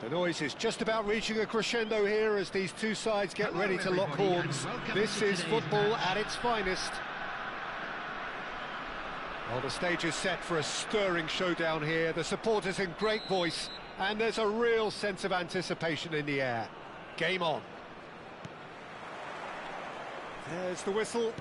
The noise is just about reaching a crescendo here as these two sides get ready to lock horns. This is football at its finest. Well, the stage is set for a stirring showdown here. The supporters in great voice, and there's a real sense of anticipation in the air. Game on. There's the whistle,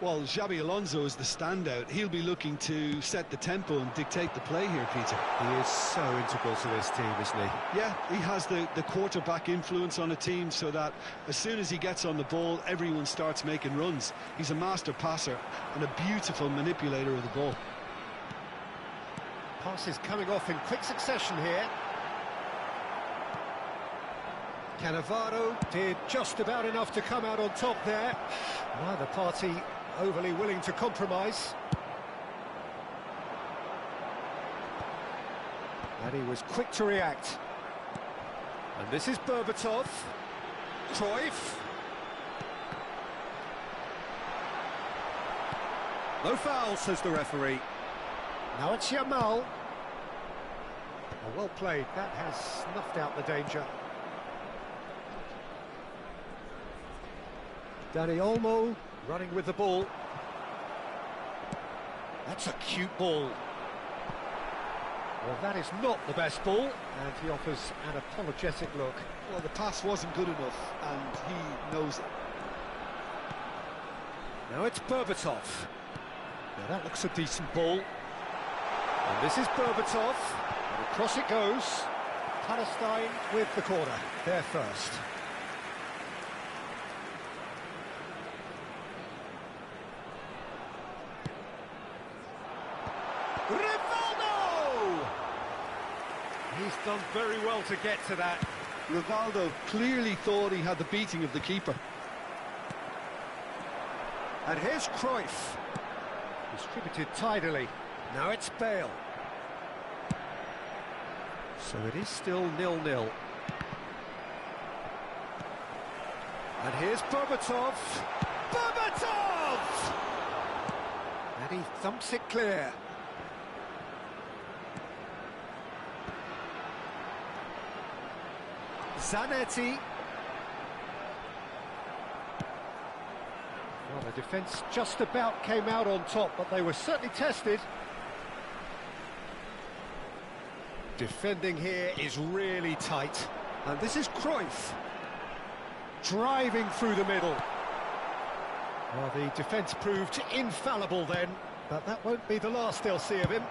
Well, Xabi Alonso is the standout. He'll be looking to set the tempo and dictate the play here, Peter. He is so integral to this team, isn't he? Yeah, he has the quarterback influence on a team so that as soon as he gets on the ball, everyone starts making runs. He's a master passer and a beautiful manipulator of the ball. Passes coming off in quick succession here. Cannavaro did just about enough to come out on top there. Neither party overly willing to compromise. And he was quick to react. And this is Berbatov. Cruyff. No foul, says the referee. Now it's Yamal. Oh, well played. That has snuffed out the danger. Dani Olmo running with the ball. That's a cute ball. Well, that is not the best ball, and he offers an apologetic look. Well, the pass wasn't good enough, and he knows it. Now it's Berbatov. Now that looks a decent ball. And this is Berbatov. And across it goes. Palestine with the corner. They're first. Rivaldo! He's done very well to get to that. Rivaldo clearly thought he had the beating of the keeper. And here's Cruyff. Distributed tidily. Now it's Bale. So it is still 0-0. And here's Berbatov. Berbatov! And he thumps it clear. Zanetti. Well, the defence just about came out on top, but they were certainly tested. Defending here is really tight. And this is Cruyff. Driving through the middle. Well, the defence proved infallible then, but that won't be the last they'll see of him.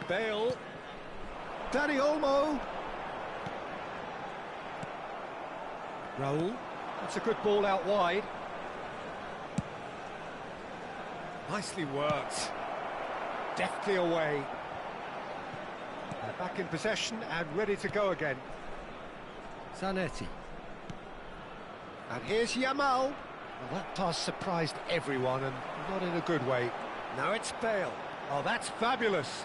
Bale. Dani Olmo. Raul. That's a good ball out wide. Nicely worked. Deftly away. They're back in possession and ready to go again. Zanetti. And here's Yamal. Well, that pass surprised everyone, and not in a good way. Now it's Bale. Oh, that's fabulous.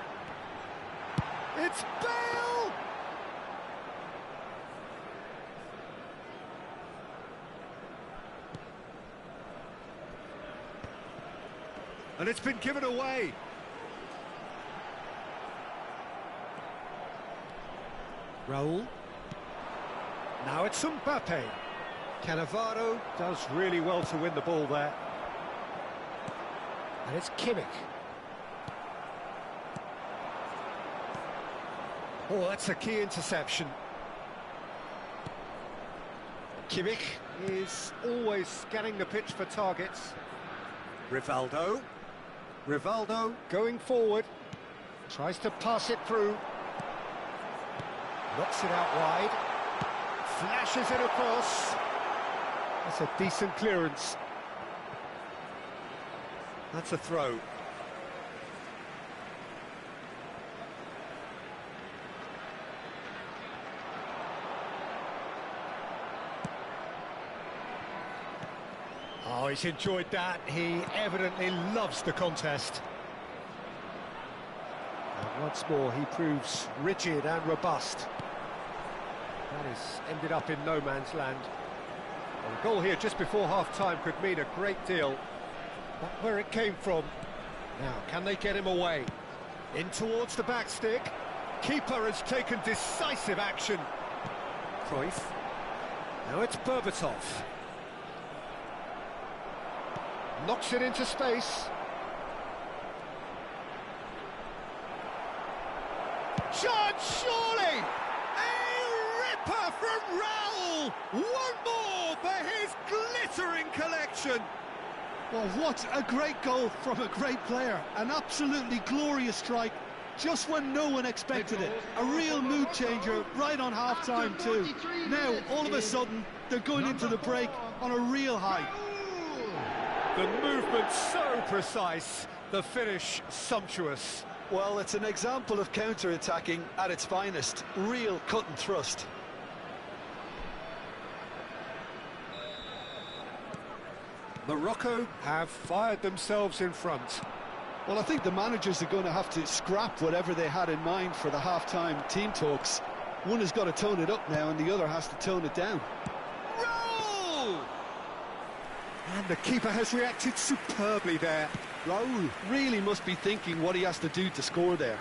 It's Bale! And it's been given away. Raul. Now it's Mbappe. Cannavaro does really well to win the ball there. And it's Kimmich. Oh, that's a key interception. Kimmich is always scanning the pitch for targets. Rivaldo. Rivaldo going forward. Tries to pass it through. Knocks it out wide. Flashes it across. That's a decent clearance. That's a throw. Oh, he's enjoyed that. He evidently loves the contest. And once more, he proves rigid and robust. That has ended up in no man's land. Well, a goal here just before half-time could mean a great deal. But where it came from. Now, can they get him away? In towards the back stick. Keeper has taken decisive action. Cruyff. Now it's Berbatov. Knocks it into space. Chance, surely! A ripper from Raul! One more for his glittering collection! Well, what a great goal from a great player. An absolutely glorious strike, just when no one expected it. A real mood changer right on half-time too. Now, all of a sudden, they're going into the break on a real high. The movement so precise, the finish sumptuous. Well, it's an example of counter-attacking at its finest. Real cut and thrust. Morocco have fired themselves in front. Well, I think the managers are going to have to scrap whatever they had in mind for the half-time team talks. One has got to tone it up now, and the other has to tone it down. Roll! And the keeper has reacted superbly there. Raul really must be thinking what he has to do to score there.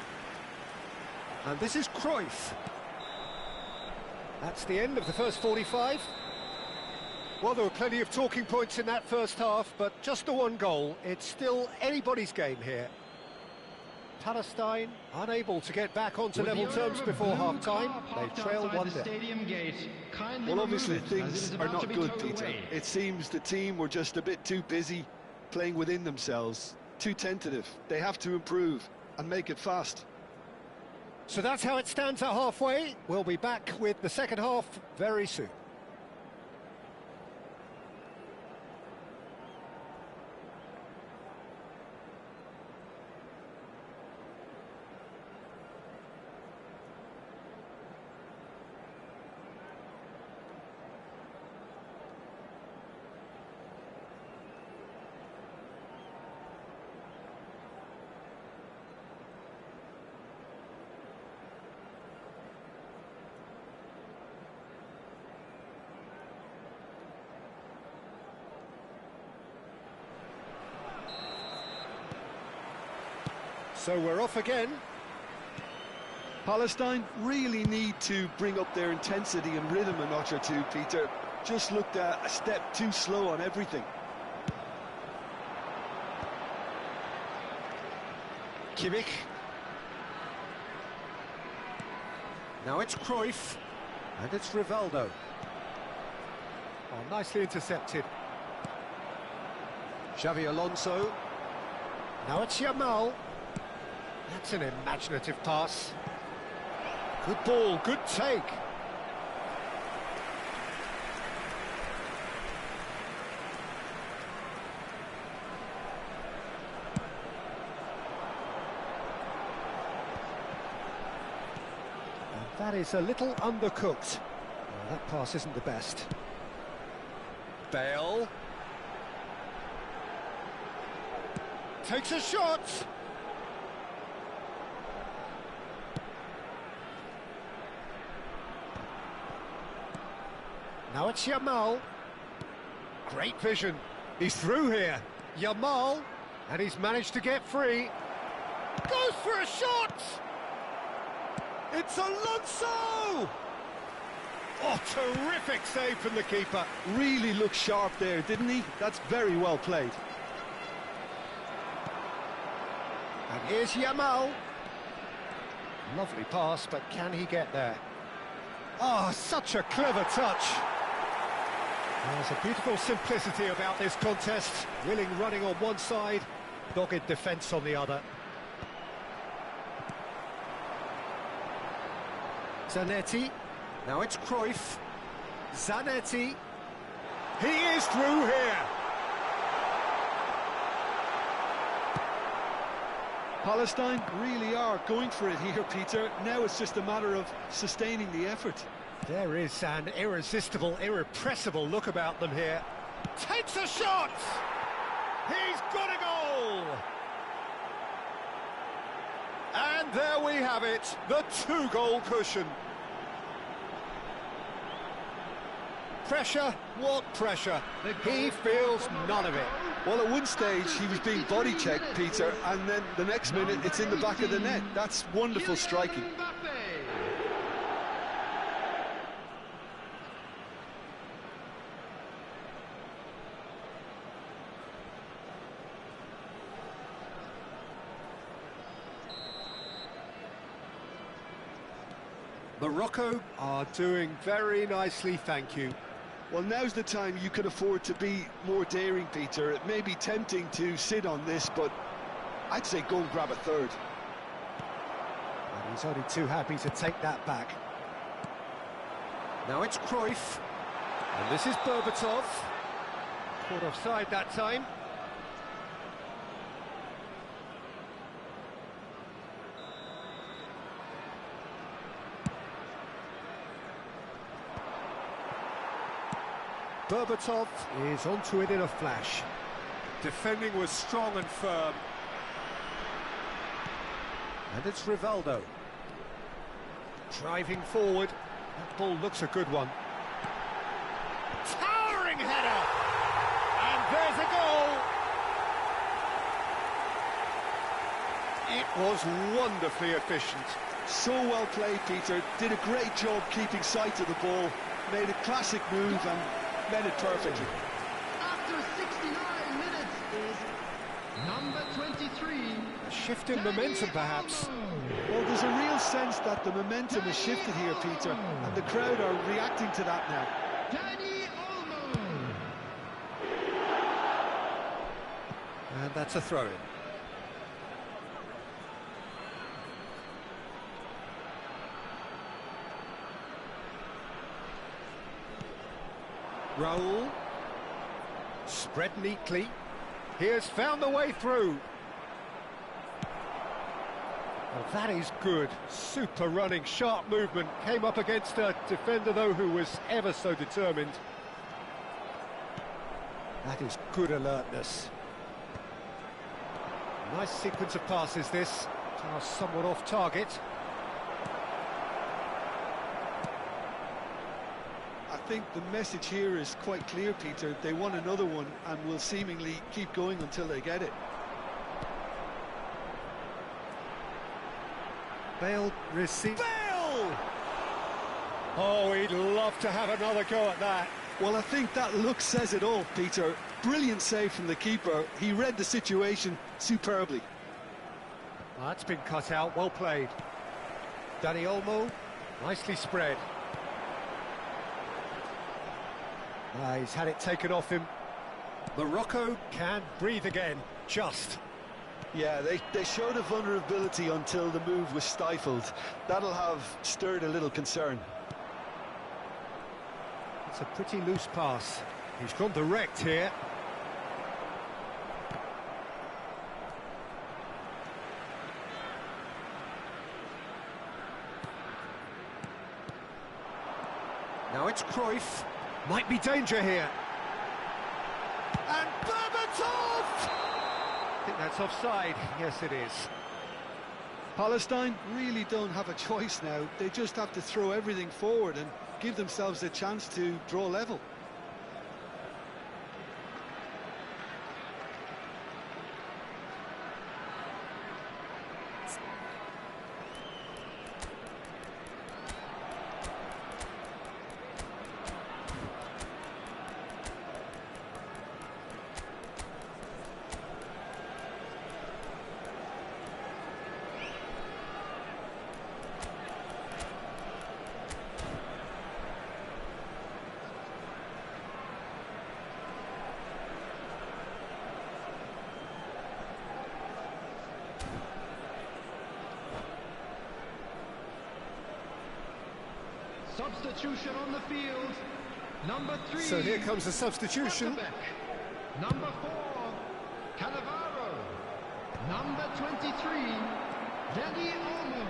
And this is Cruyff. That's the end of the first 45. Well, there were plenty of talking points in that first half, but just the one goal. It's still anybody's game here. Palestine unable to get back onto level terms before half-time. They trail 1-0. Well, obviously things are not good, Peter. It seems the team were just a bit too busy playing within themselves, too tentative. They have to improve and make it fast. So that's how it stands at halfway. We'll be back with the second half very soon. So we're off again. Palestine really need to bring up their intensity and rhythm a notch or two, Peter. Just looked a step too slow on everything. Kimmich. Now it's Cruyff. And it's Rivaldo. Oh, nicely intercepted. Xavi Alonso. Now it's Yamal. That's an imaginative pass. Good ball, good take. And that is a little undercooked. Oh, that pass isn't the best. Bale. Takes a shot. Now it's Yamal. Great vision. He's through here. Yamal. And he's managed to get free. Goes for a shot! It's Alonso! Oh, terrific save from the keeper. Really looked sharp there, didn't he? That's very well played. And here's Yamal. Lovely pass, but can he get there? Oh, such a clever touch. There's a beautiful simplicity about this contest. Willing running on one side, dogged defence on the other. Zanetti. Now it's Cruyff. Zanetti. He is through here. Palestine really are going for it here, Peter. Now it's just a matter of sustaining the effort. There is an irresistible, irrepressible look about them here. Takes a shot! He's got a goal! And there we have it, the two-goal cushion. Pressure? What pressure? He feels none of it. Well, at one stage he was being body-checked, Peter, and then the next minute it's in the back of the net. That's wonderful striking. Morocco are doing very nicely, thank you. Well, now's the time you can afford to be more daring, Peter. It may be tempting to sit on this, but I'd say go and grab a third. And he's only too happy to take that back. Now it's Cruyff. And this is Berbatov. Caught offside that time. Berbatov is onto it in a flash. Defending was strong and firm. And it's Rivaldo. Driving forward. That ball looks a good one. Towering header! And there's a goal! It was wonderfully efficient. So well played, Peter. Did a great job keeping sight of the ball. Made a classic move and met it perfectly. After 69 minutes is number 23. A shift in momentum, perhaps. Well, there's a real sense that the momentum has shifted here, Peter, and the crowd are reacting to that now. And that's a throw-in. Raul. Spread neatly. He has found the way through. Well, that is good. Super running, sharp movement. Came up against a defender, though, who was ever so determined. That is good alertness. Nice sequence of passes, this. Are somewhat off target. I think the message here is quite clear, Peter. They want another one and will seemingly keep going until they get it. Bale receive. Bale! Oh, he'd love to have another go at that. Well, I think that look says it all, Peter. Brilliant save from the keeper. He read the situation superbly. That's been cut out, well played. Dani Olmo, nicely spread. He's had it taken off him. Morocco can breathe again, just. Yeah, they showed a vulnerability until the move was stifled. That'll have stirred a little concern. It's a pretty loose pass. He's gone direct here. Now it's Cruyff. Might be danger here. And Berbatov! I think that's offside. Yes, it is. Palestine really don't have a choice now. They just have to throw everything forward and give themselves a chance to draw level. Substitution on the field. Number 3. So here comes the substitution. Number 4, Cannavaro. Number 23, Dani Olmo.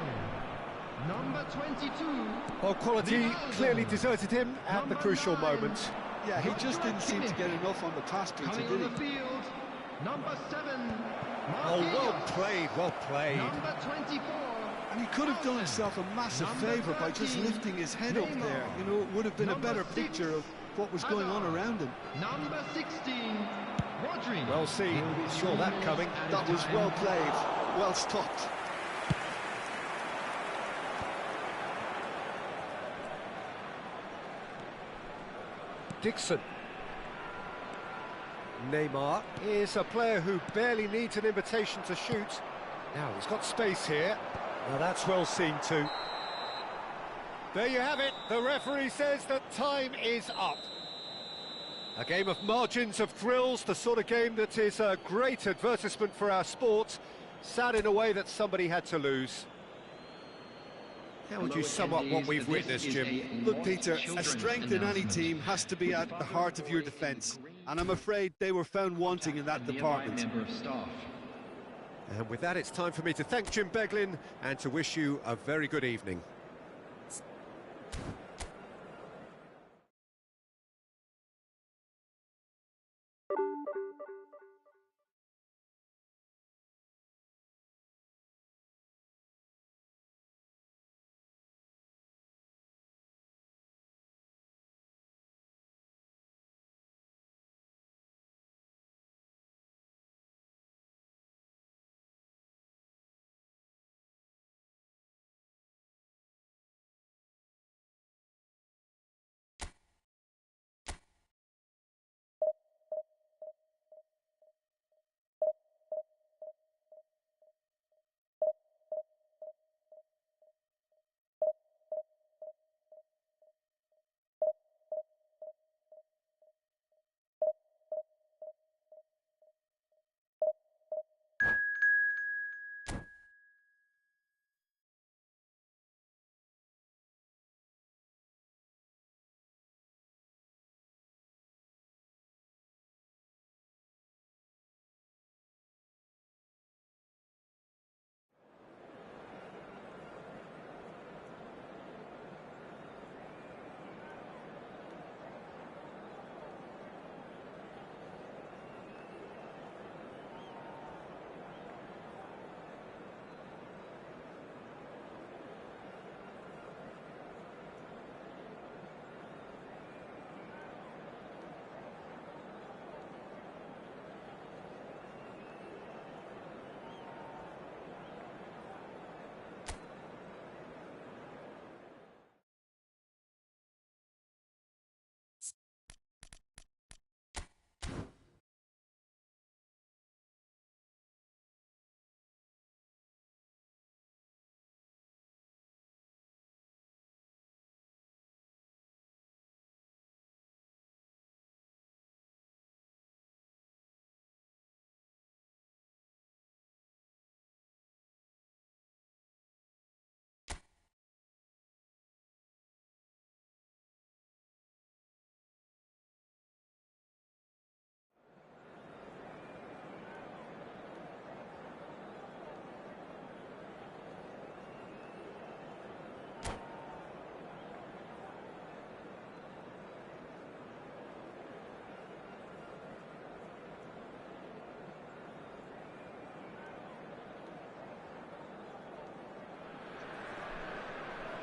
Number 22. Well, quality clearly deserted him at the crucial 9. moment. Yeah, he just didn't seem to get enough on the pass, Peter, Coming did on the he? field. Number 7. Oh, well played, well played. Number 24. And he could have done himself a massive favour by just lifting his head up there. You know, it would have been a better picture of what was going on around him. Number 16, Rodri. Well seen, saw that coming. That was well played, well stopped. Dixon. Neymar is a player who barely needs an invitation to shoot. Now, he's got space here. Now, that's well seen too. There you have it. The referee says that time is up. A game of margins of thrills, the sort of game that is a great advertisement for our sport. Sad in a way that somebody had to lose. How would you sum up what we've witnessed, Jim? Look, Peter, a strength in any team has to be at the heart of your defence, and I'm afraid they were found wanting in that department. And with that, it's time for me to thank Jim Beglin and to wish you a very good evening.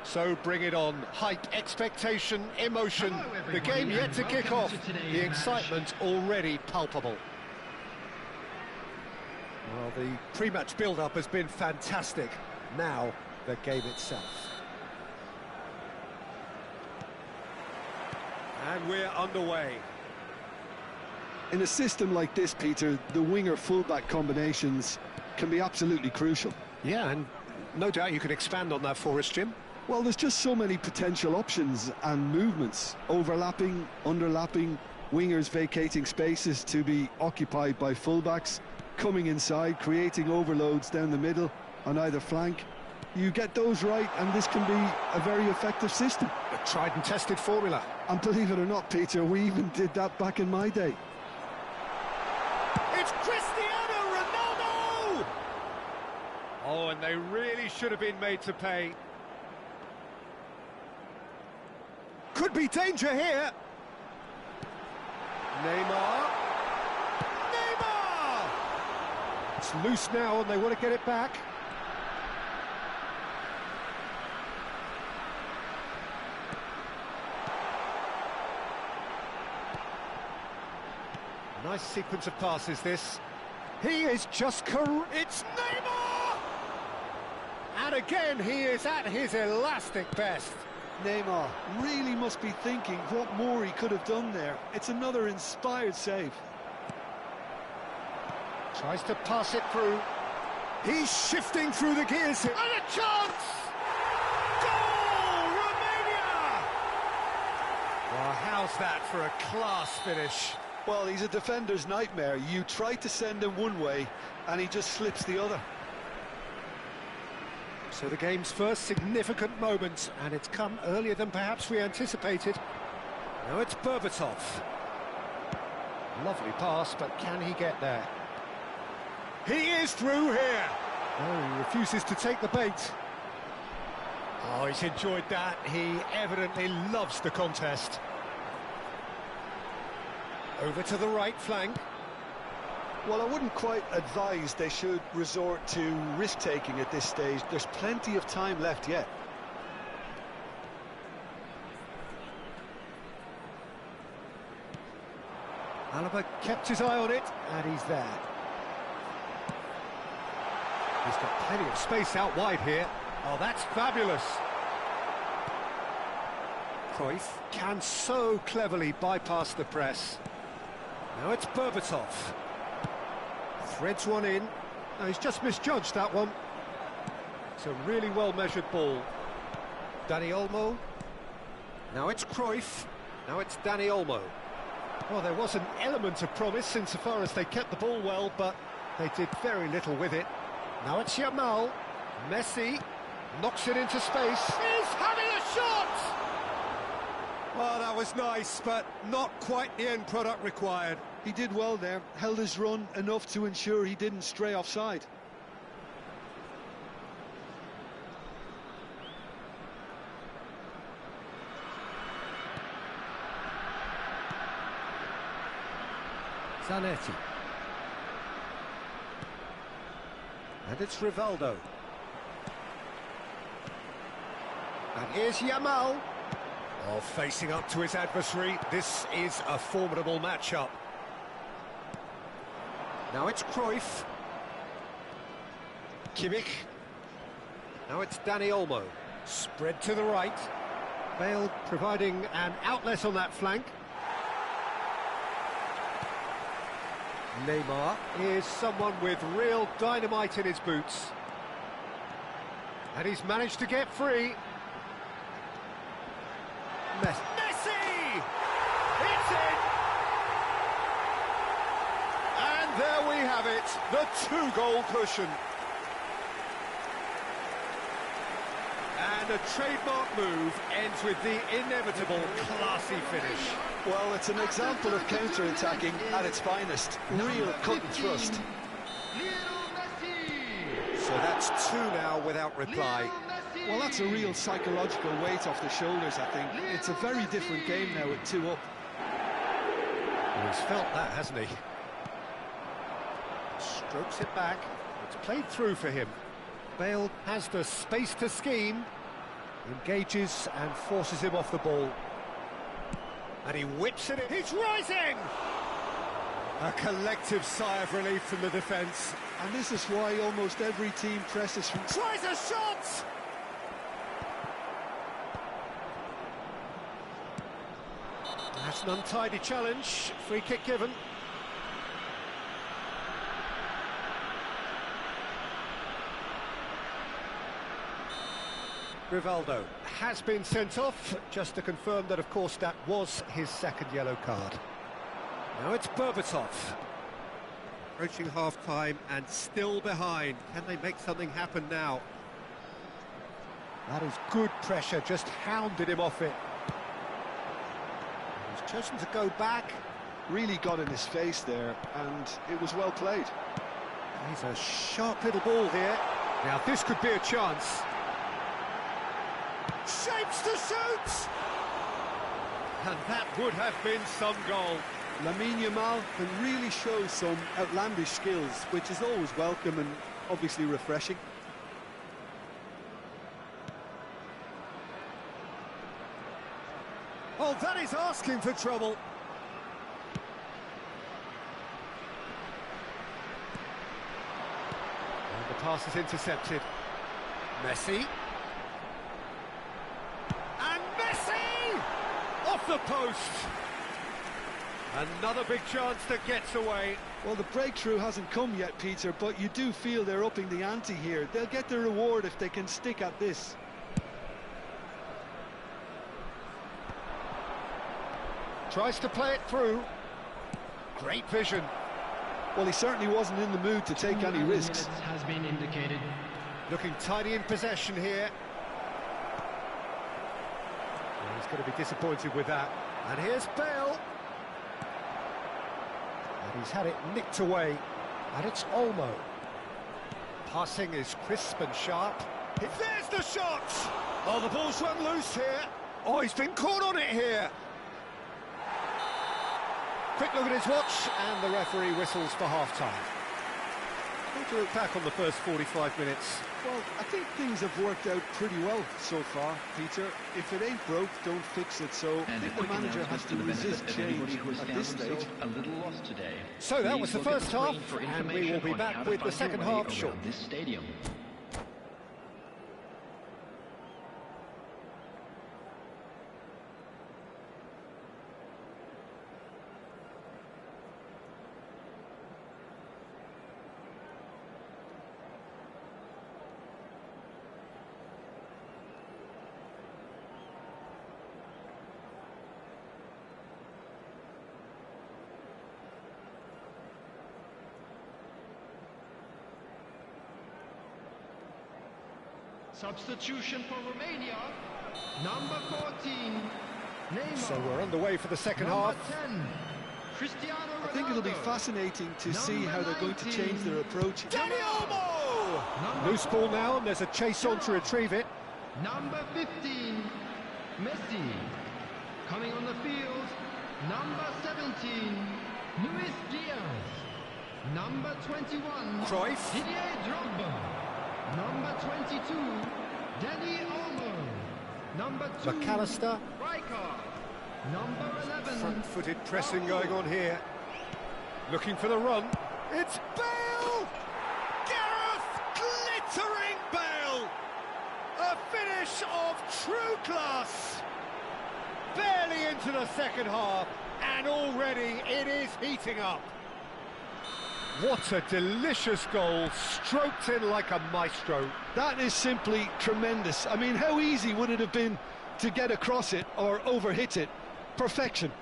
So bring it on. Hype, expectation, emotion. The game yet to kick off. The excitement already palpable. Well, the pre-match build-up has been fantastic. Now, the game itself. And we're underway. In a system like this, Peter, the winger-fullback combinations can be absolutely crucial. Yeah, and no doubt you can expand on that for us, Jim. Well, there's just so many potential options and movements. Overlapping, underlapping, wingers vacating spaces to be occupied by fullbacks, coming inside, creating overloads down the middle on either flank. You get those right, and this can be a very effective system. A tried and tested formula. And believe it or not, Peter, we even did that back in my day. It's Cristiano Ronaldo! Oh, and they really should have been made to pay. Could be danger here. Neymar. Neymar! It's loose now and they want to get it back. Nice sequence of passes this. He is just it's Neymar! And again he is at his elastic best. Neymar really must be thinking what more he could have done there. It's another inspired save. Tries to pass it through. He's shifting through the gears here. And a chance! Goal! Romania! Well, how's that for a class finish? Well, he's a defender's nightmare. You try to send him one way, and he just slips the other. So the game's first significant moment, and it's come earlier than perhaps we anticipated. Now it's Berbatov. Lovely pass, but can he get there? He is through here! No, he refuses to take the bait. Oh, he's enjoyed that. He evidently loves the contest. Over to the right flank. Well, I wouldn't quite advise they should resort to risk-taking at this stage. There's plenty of time left yet. Alaba kept his eye on it, and he's there. He's got plenty of space out wide here. Oh, that's fabulous. Cruyff can so cleverly bypass the press. Now it's Berbatov. Threads one in. No, he's just misjudged that one. It's a really well-measured ball. Dani Olmo. Now it's Cruyff. Now it's Dani Olmo. Well, there was an element of promise insofar as they kept the ball well, but they did very little with it. Now it's Yamal. Messi knocks it into space. He's having a shot! Well, that was nice, but not quite the end product required. He did well there, held his run enough to ensure he didn't stray offside. Zanetti. And it's Rivaldo. And here's Yamal. Oh, facing up to his adversary. This is a formidable matchup. Now it's Cruyff. Kimmich. Now it's Dani Olmo. Spread to the right. Bale providing an outlet on that flank. Neymar is someone with real dynamite in his boots. And he's managed to get free. Messi! It's in! And there we have it, the two-goal cushion. And a trademark move ends with the inevitable classy finish. Well, it's an example of counter-attacking at its finest. Real cut and thrust. So that's two now without reply. Well, that's a real psychological weight off the shoulders, I think. It's a very different game now with 2 up. Well, he's felt that, hasn't he? Strokes it back. It's played through for him. Bale has the space to scheme. Engages and forces him off the ball. And he whips it in. He's rising! A collective sigh of relief from the defence. And this is why almost every team presses from... Tries a shot! That's an untidy challenge. Free kick given. Rivaldo has been sent off, just to confirm that, of course, that was his second yellow card. Now it's Berbatov. Approaching half-time and still behind. Can they make something happen now? That is good pressure, just hounded him off it. He's chosen to go back. Really got in his face there, and it was well played. He's a sharp little ball here. Now this could be a chance. Shapes to shoot! And that would have been some goal. Lamine Yamal can really show some outlandish skills, which is always welcome and obviously refreshing. Oh, that is asking for trouble. And the pass is intercepted. Messi. And Messi! Off the post! Another big chance that gets away. Well, the breakthrough hasn't come yet, Peter, but you do feel they're upping the ante here. They'll get the reward if they can stick at this. Tries to play it through. Great vision. Well, he certainly wasn't in the mood to take any risks. Has been indicated. Looking tidy in possession here. Well, he's going to be disappointed with that. And here's Bale. And he's had it nicked away. And it's Olmo. Passing is crisp and sharp. There's the shot! Oh, the ball's run loose here. Oh, he's been caught on it here. Quick look at his watch, and the referee whistles for half-time. How do you look back on the first 45 minutes? Well, I think things have worked out pretty well so far, Peter. If it ain't broke, don't fix it. So I think the manager has to resist change at this stage. A little lost today. So that was the first half, and we will be back with the second half shortly. This stadium. Substitution for Romania, number 14, Neymar. So we're underway for the second half. 10, Cristiano Ronaldo. I think it'll be fascinating to see how they're going to change their approach. Dani Olmo! Loose ball now, and there's a chase on to retrieve it. Number 15, Messi. Coming on the field, number 17, Luis Diaz. Number 21, Cruyff. Didier Drogba. Number 22, Dani Olmo. Number 2, McAllister. Rijkaard. Number 11, Front-footed pressing going on here. Looking for the run. It's Bale! Gareth glittering Bale! A finish of true class! Barely into the second half, and already it is heating up. What a delicious goal, stroked in like a maestro. That is simply tremendous. I mean, how easy would it have been to get across it or overhit it? Perfection.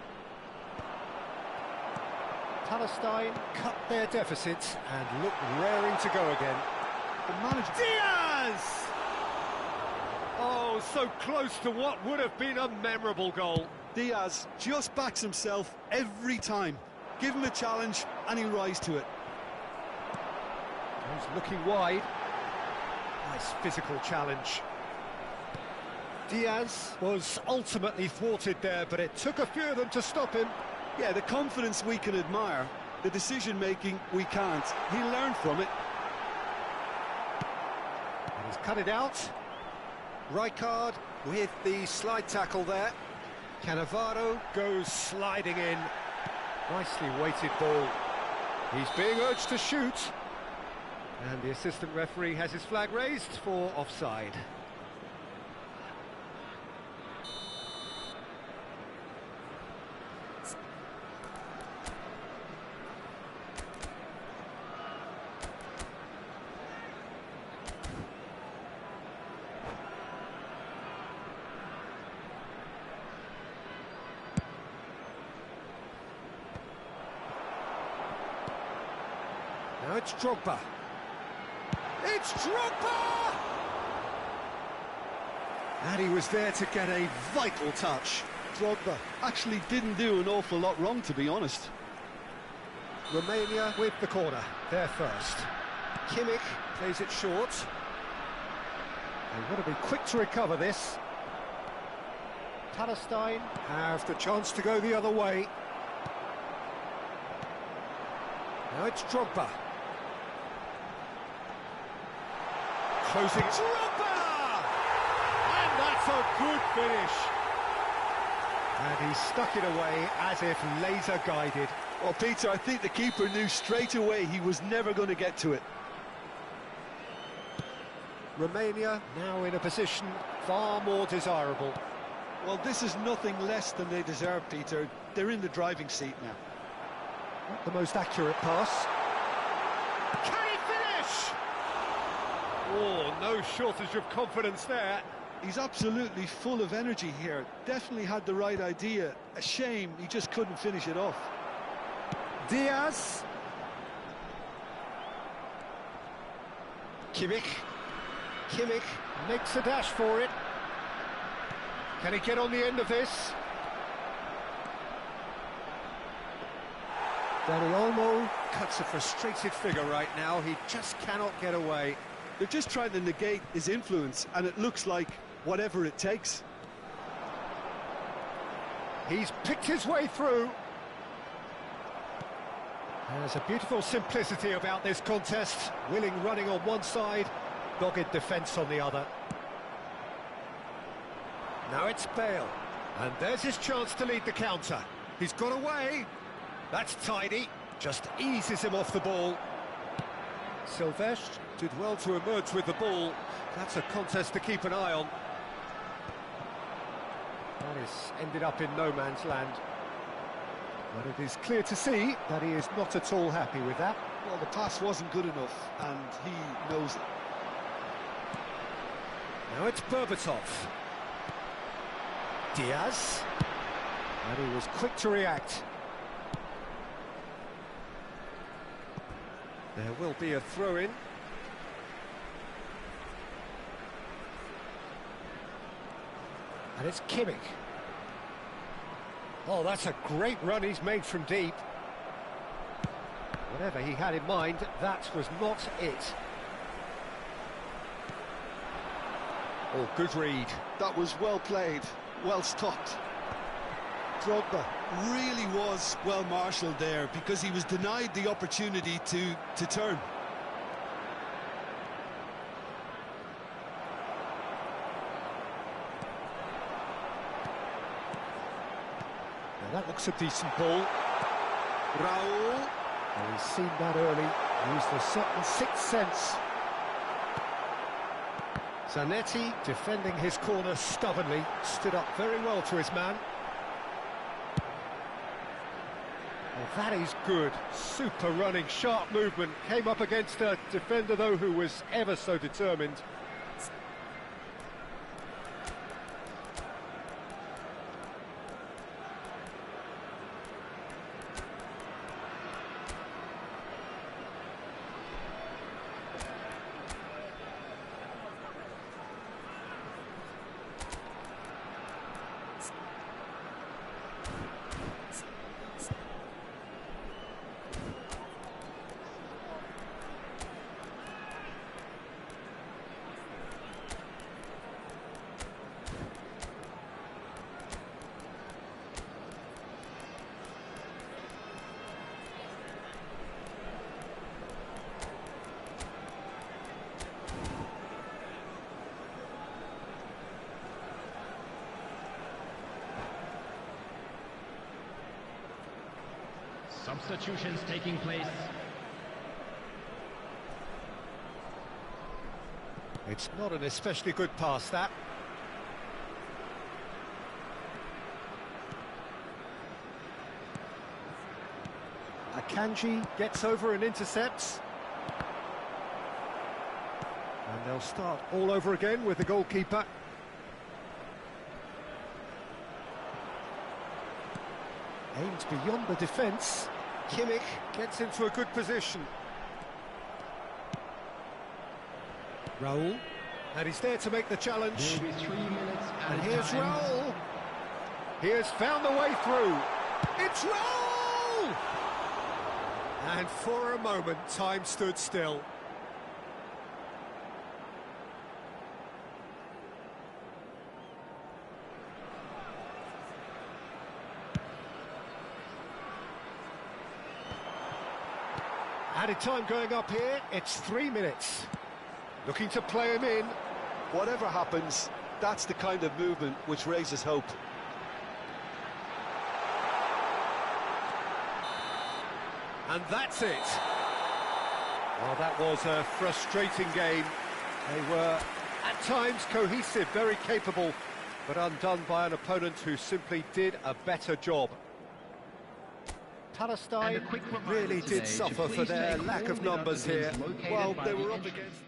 Palestine cut their deficit and look raring to go again. The manager... Diaz! Oh, so close to what would have been a memorable goal. Diaz just backs himself every time. Give him a challenge and he'll rise to it. He's looking wide. Nice physical challenge. Diaz was ultimately thwarted there, but it took a few of them to stop him. Yeah, the confidence we can admire, the decision-making we can't. He learned from it. And he's cut it out. Rijkaard with the slide tackle there. Cannavaro goes sliding in. Nicely weighted ball. He's being urged to shoot. And the assistant referee has his flag raised for offside. Now it's Drogba. It's Drogba! And he was there to get a vital touch. Drogba actually didn't do an awful lot wrong, to be honest. Romania with the corner, there first. Kimmich plays it short. They've got to be quick to recover this. Palestine have the chance to go the other way. Now it's Drogba. Closing Drogba! And that's a good finish. And he stuck it away as if laser guided. Well, Peter, I think the keeper knew straight away he was never going to get to it. Romania now in a position far more desirable. Well, this is nothing less than they deserve, Peter. They're in the driving seat now. Not the most accurate pass. Can he finish? Oh, no shortage of confidence there. He's absolutely full of energy here. Definitely had the right idea. A shame he just couldn't finish it off. Diaz. Kimmich makes a dash for it. Can he get on the end of this? Dani Olmo cuts a frustrated figure right now. He just cannot get away. They're just trying to negate his influence, and it looks like whatever it takes. He's picked his way through. There's a beautiful simplicity about this contest. Willing running on one side, dogged defence on the other. Now it's Bale, and there's his chance to lead the counter. He's got away. That's tidy, just eases him off the ball. Silvestre did well to emerge with the ball. That's a contest to keep an eye on. That is ended up in no man's land. But it is clear to see that he is not at all happy with that. Well, the pass wasn't good enough, and he knows it. Now it's Berbatov. Diaz. And he was quick to react. There will be a throw-in. And it's Kimmich. Oh, that's a great run he's made from deep. Whatever he had in mind, that was not it. Oh, good read. That was well played, well stopped. Drogba really was well marshalled there because he was denied the opportunity to turn. Now that looks a decent ball. Raul. Oh, he's seen that early. Used a certain sixth sense. Zanetti defending his corner stubbornly. Stood up very well to his man. Well, that is good. Super running, sharp movement. Came up against a defender, though, who was ever so determined. Substitutions taking place. It's not an especially good pass, that. Akanji gets over and intercepts. And they'll start all over again with the goalkeeper. Aims beyond the defence. Kimmich gets into a good position. Raul, and he's there to make the challenge. Maybe 3 minutes And here's Raul. He has found the way through. It's Raul! And for a moment, time stood still. Added time going up here, it's 3 minutes. Looking to play him in. Whatever happens, that's the kind of movement which raises hope. And that's it. Well, that was a frustrating game. They were, at times, cohesive, very capable, but undone by an opponent who simply did a better job. Palestine really did suffer for their lack of numbers here. Well, they were up against...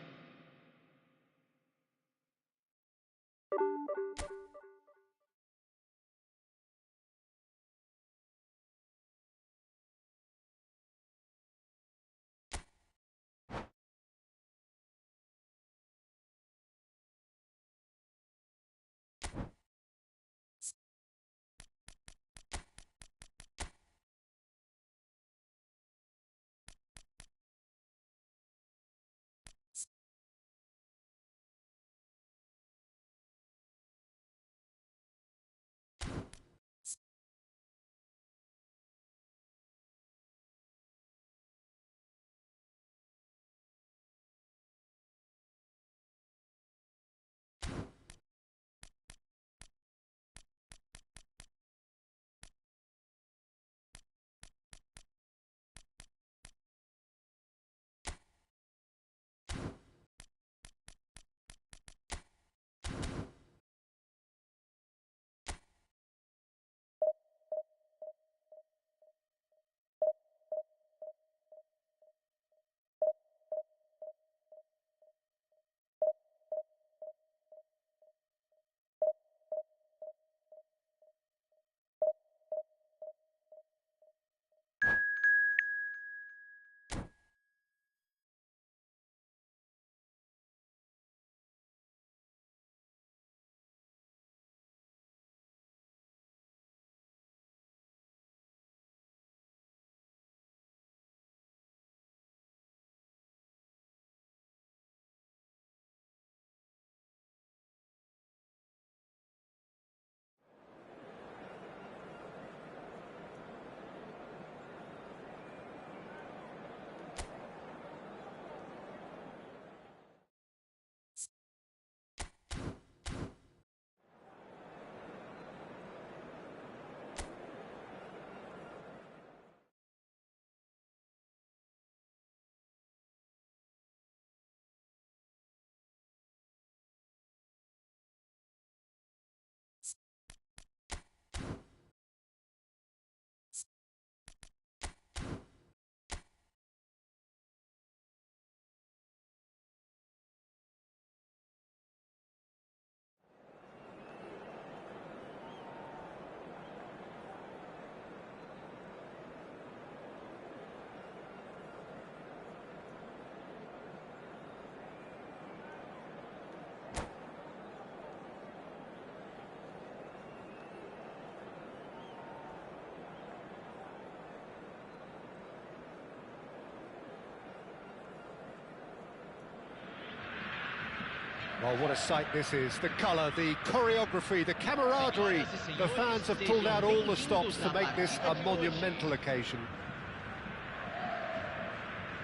Well, what a sight this is. The colour, the choreography, the camaraderie. The fans have pulled out all the stops to make this a monumental occasion.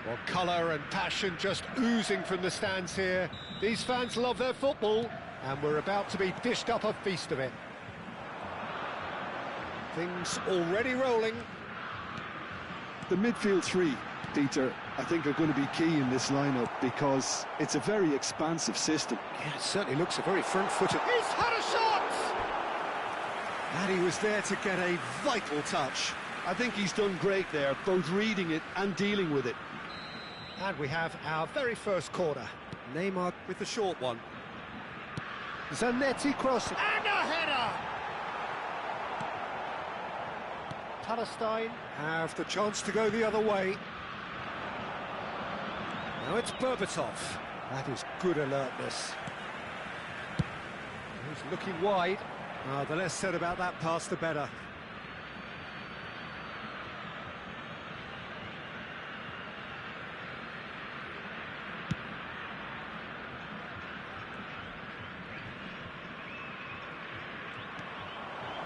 Well, colour and passion just oozing from the stands here. These fans love their football, and we're about to be dished up a feast of it. Things already rolling. The midfield three, Peter, I think are going to be key in this lineup because it's a very expansive system. Yeah, it certainly looks a very front-footed. He's had a shot! And he was there to get a vital touch. I think he's done great there, both reading it and dealing with it. And we have our very first corner. Neymar with the short one. Zanetti cross. And a header! Palestine have the chance to go the other way. Now it's Berbatov. That is good alertness. He's looking wide. The less said about that pass, the better.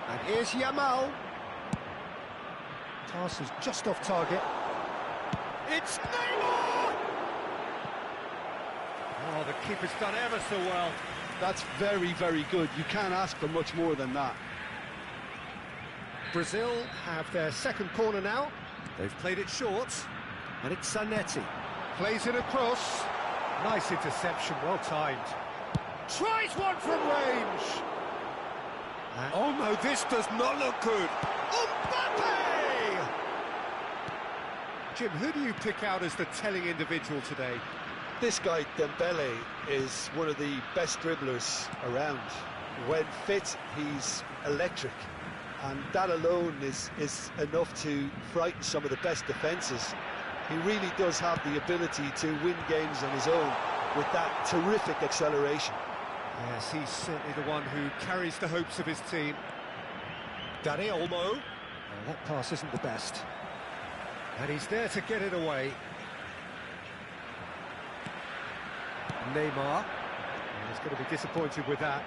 And here's Yamal. Pass is just off target. It's Neymar! Oh, the keeper's done ever so well. That's very, very good. You can't ask for much more than that. Brazil have their second corner now. They've played it short. And it's Zanetti. Plays it across. Nice interception, well timed. Tries one from range. Oh no, this does not look good. Mbappe! Jim, who do you pick out as the telling individual today? This guy, Dembele, is one of the best dribblers around. When fit, he's electric. And that alone is enough to frighten some of the best defences. He really does have the ability to win games on his own with that terrific acceleration. Yes, he's certainly the one who carries the hopes of his team. Dani Olmo. Oh, that pass isn't the best. And he's there to get it away. Neymar. He's going to be disappointed with that.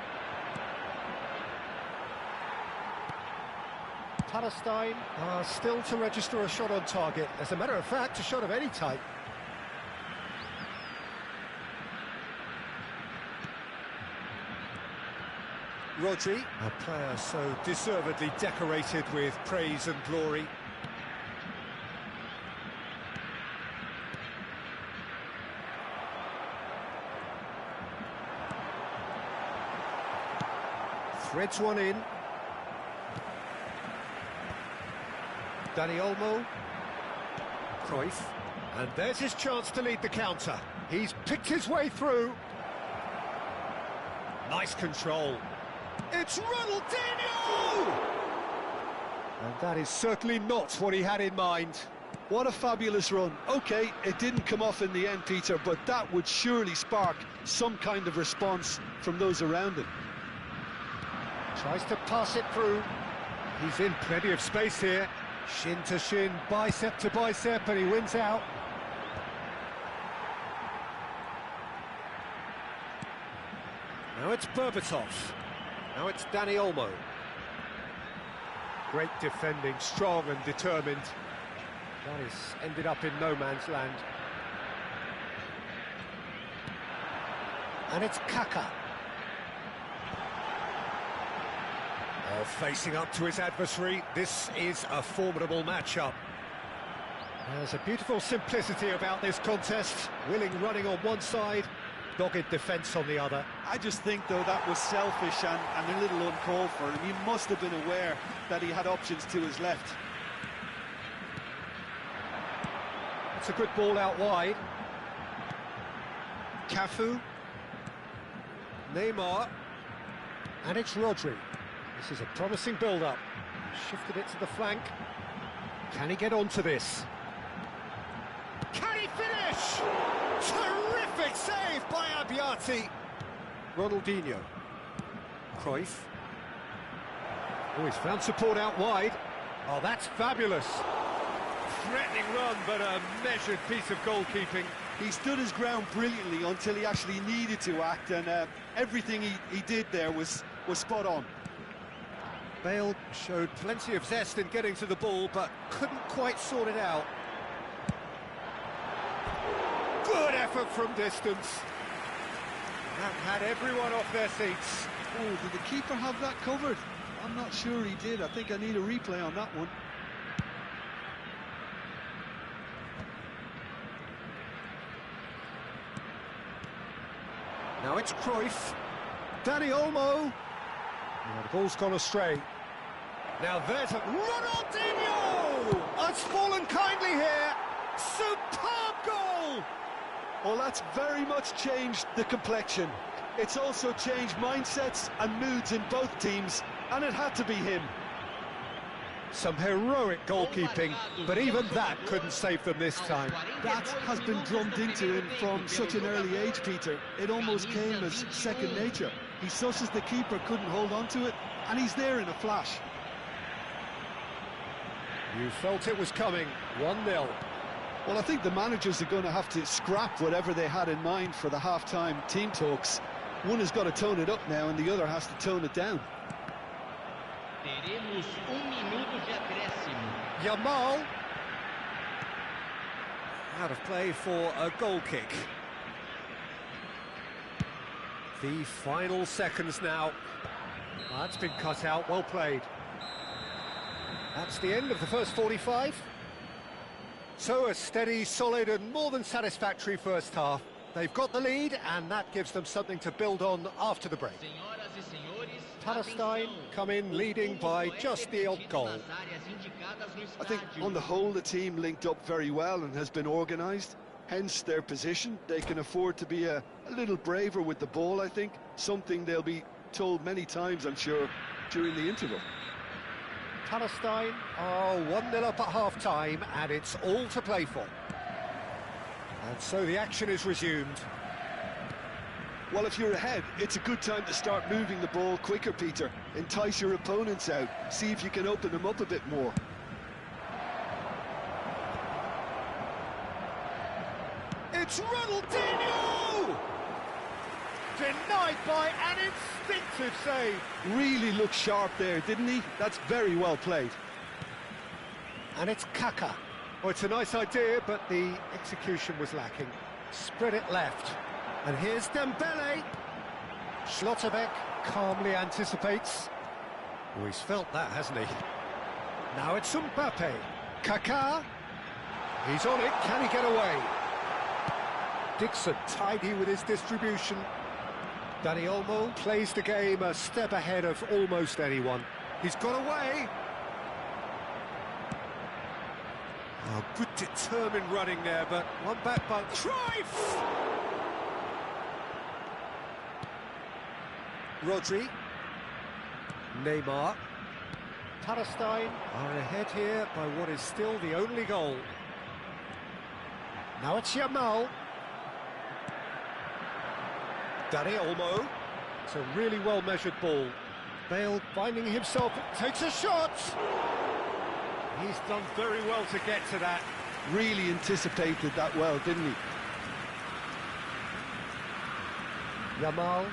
Palestine are still to register a shot on target. As a matter of fact, a shot of any type. Rodri, a player so deservedly decorated with praise and glory. Threads one in. Dani Olmo. Cruyff. And there's his chance to lead the counter. He's picked his way through. Nice control. It's Ronaldinho! And that is certainly not what he had in mind. What a fabulous run. OK, it didn't come off in the end, Peter, but that would surely spark some kind of response from those around him. Tries to pass it through. He's in plenty of space here. Shin to shin, bicep to bicep, and he wins out. Now it's Berbatov. Now it's Dani Olmo. Great defending, strong and determined. That is ended up in no man's land. And it's Kaka. Oh, facing up to his adversary, this is a formidable matchup. There's a beautiful simplicity about this contest. Willing running on one side, dogged defence on the other. I just think, though, that was selfish and a little uncalled for him. He must have been aware that he had options to his left. It's a good ball out wide. Cafu. Neymar. And it's Rodri. This is a promising build-up. Shifted it to the flank. Can he get onto this? Can he finish? Terrific save by Abbiati. Ronaldinho. Cruyff. Oh, he's found support out wide. Oh, that's fabulous. Threatening run, but a measured piece of goalkeeping. He stood his ground brilliantly until he actually needed to act, and everything he did there was spot on. Bale showed plenty of zest in getting to the ball, but couldn't quite sort it out. Good effort from distance. That had everyone off their seats. Oh, did the keeper have that covered? I'm not sure he did. I think I need a replay on that one. Now it's Cruyff. Danny Olmo. Now the ball's gone astray. Now there's a... Ronaldinho! It's fallen kindly here. Superb goal! Well, that's very much changed the complexion. It's also changed mindsets and moods in both teams, and it had to be him. Some heroic goalkeeping, but even that couldn't save them this time. That has been drummed into him from such an early age, Peter. It almost came as second nature. He susses the keeper, couldn't hold on to it, and he's there in a flash. You felt it was coming, 1-0. Well, I think the managers are going to have to scrap whatever they had in mind for the half-time team talks. One has got to tone it up now, and the other has to tone it down. Teremos minuto de acréscimo. Yamal. Out of play for a goal kick. The final seconds now. That's been cut out, well played. That's the end of the first 45. So a steady, solid and more than satisfactory first half. They've got the lead and that gives them something to build on after the break. Palestine come in leading by just the odd goal. I think on the whole the team linked up very well and has been organised, hence their position. They can afford to be a little braver with the ball, I think, something they'll be told many times, I'm sure, during the interval. Palestine are 1-0 up at half-time and it's all to play for. And so the action is resumed. Well, if you're ahead, it's a good time to start moving the ball quicker, Peter. Entice your opponents out, see if you can open them up a bit more. It's Ronaldinho! Denied by an instinctive save. Really looked sharp there, didn't he? That's very well played. And it's Kaka. Well, it's a nice idea, but the execution was lacking. Spread it left. And here's Dembele. Schlotterbeck calmly anticipates. Oh, he's felt that, hasn't he? Now it's Mbappe. Kaká. He's on it. Can he get away? Dixon tidy with his distribution. Danny Olmo plays the game a step ahead of almost anyone. He's got away. Oh, good determined running there, but one back by Cruyff! Rodri. Neymar. Palestine are ahead here by what is still the only goal. Now it's Yamal. Danny Olmo. It's a really well-measured ball. Bale finding himself, takes a shot! He's done very well to get to that. Really anticipated that well, didn't he? Yamal.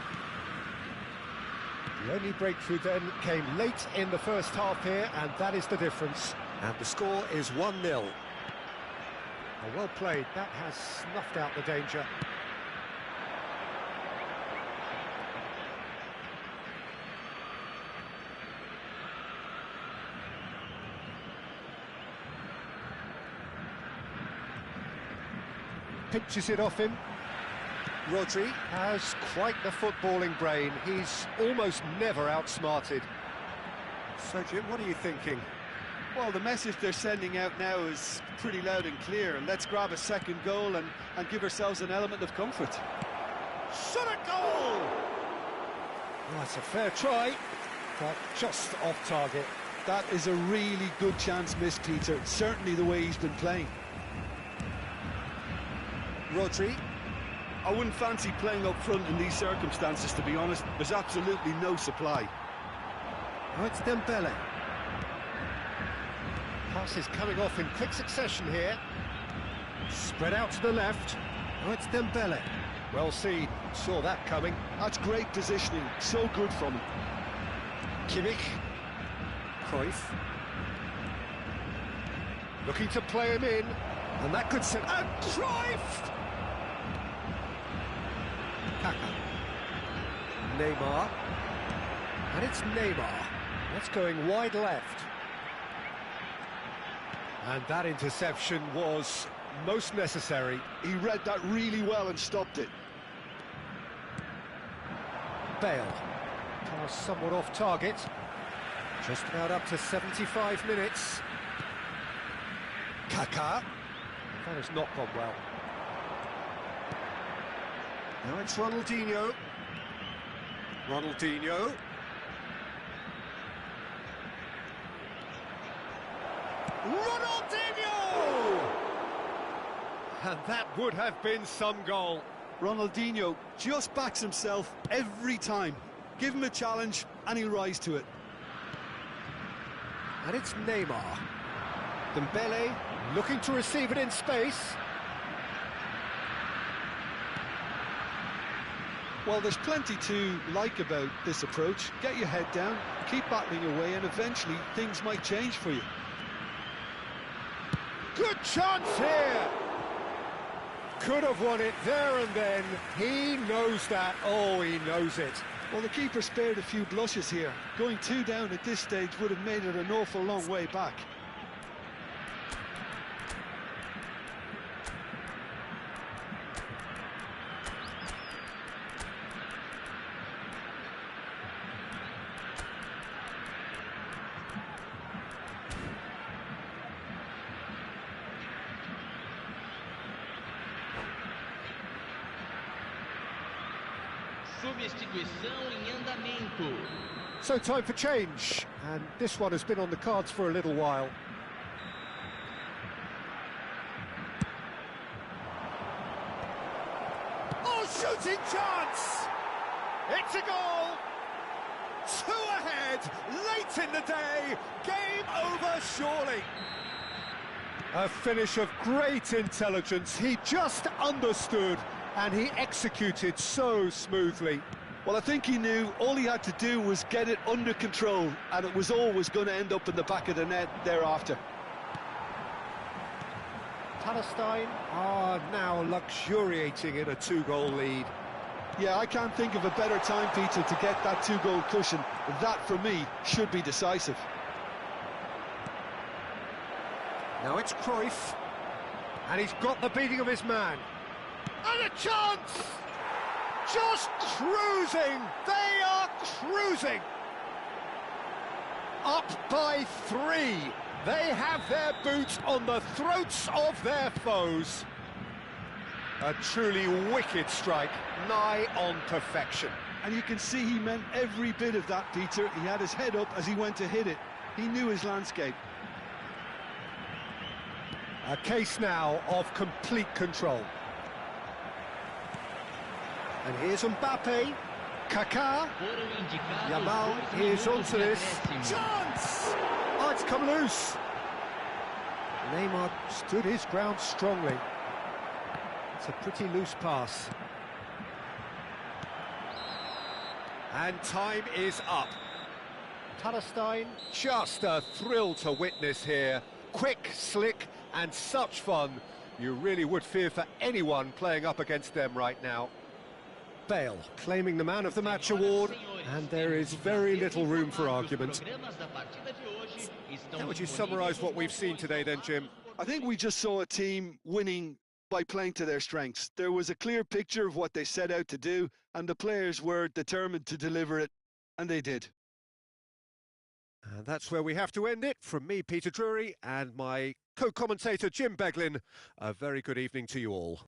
The only breakthrough then came late in the first half here, and that is the difference. And the score is 1-0. Well played, that has snuffed out the danger. Pinches it off him. Rodri has quite the footballing brain. He's almost never outsmarted. So, Jim, what are you thinking? Well, the message they're sending out now is pretty loud and clear. Let's grab a second goal and give ourselves an element of comfort. Shot a goal! Well, that's a fair try, but just off target. That is a really good chance missed, Peter. Certainly the way he's been playing. Rodri. I wouldn't fancy playing up front in these circumstances, to be honest. There's absolutely no supply. Oh, it's Dembele. Passes coming off in quick succession here. Spread out to the left. Oh, it's Dembele. Well seen, saw that coming. That's great positioning, so good from him. Kimmich. Cruyff. Looking to play him in, and that could set... And Cruyff! Kaka. Neymar. And it's Neymar. That's going wide left. And that interception was most necessary. He read that really well and stopped it. Bale. Pass somewhat off target. Just about up to 75 minutes. Kaka. That has not gone well. Now it's Ronaldinho. Ronaldinho. Ronaldinho! And that would have been some goal. Ronaldinho just backs himself every time. Give him a challenge and he'll rise to it. And it's Neymar. Dembele looking to receive it in space. Well, there's plenty to like about this approach. Get your head down, keep battling away, and eventually things might change for you. Good chance here! Could have won it there and then. He knows that. Oh, he knows it. Well, the keeper spared a few blushes here. Going 2 down at this stage would have made it an awful long way back. Substituição em andamento. So time for change, and this one has been on the cards for a little while. Oh, shooting chance! It's a goal! 2 ahead, late in the day, game over surely. A finish of great intelligence. He just understood and he executed so smoothly. Well, I think he knew all he had to do was get it under control, and it was always going to end up in the back of the net thereafter. Palestine are now luxuriating in a 2-goal lead. Yeah, I can't think of a better time, Peter, to get that 2-goal cushion. That, for me, should be decisive. Now it's Cruyff, and he's got the beating of his man. And a chance! Just cruising! They are cruising! Up by 3. They have their boot on the throats of their foes. A truly wicked strike, nigh on perfection. And you can see he meant every bit of that, Peter. He had his head up as he went to hit it. He knew his landscape. A case now of complete control. And here's Mbappe, Kaká, Yamal is onto this. Chance! Oh, it's come loose. Neymar stood his ground strongly. It's a pretty loose pass. And time is up. Palestine, just a thrill to witness here. Quick, slick, and such fun. You really would fear for anyone playing up against them right now. Bale claiming the Man of the Match award, and there is very little room for argument. How would you summarise what we've seen today then, Jim? I think we just saw a team winning by playing to their strengths. There was a clear picture of what they set out to do, and the players were determined to deliver it, and they did. And that's where we have to end it. From me, Peter Drury, and my co-commentator, Jim Beglin, a very good evening to you all.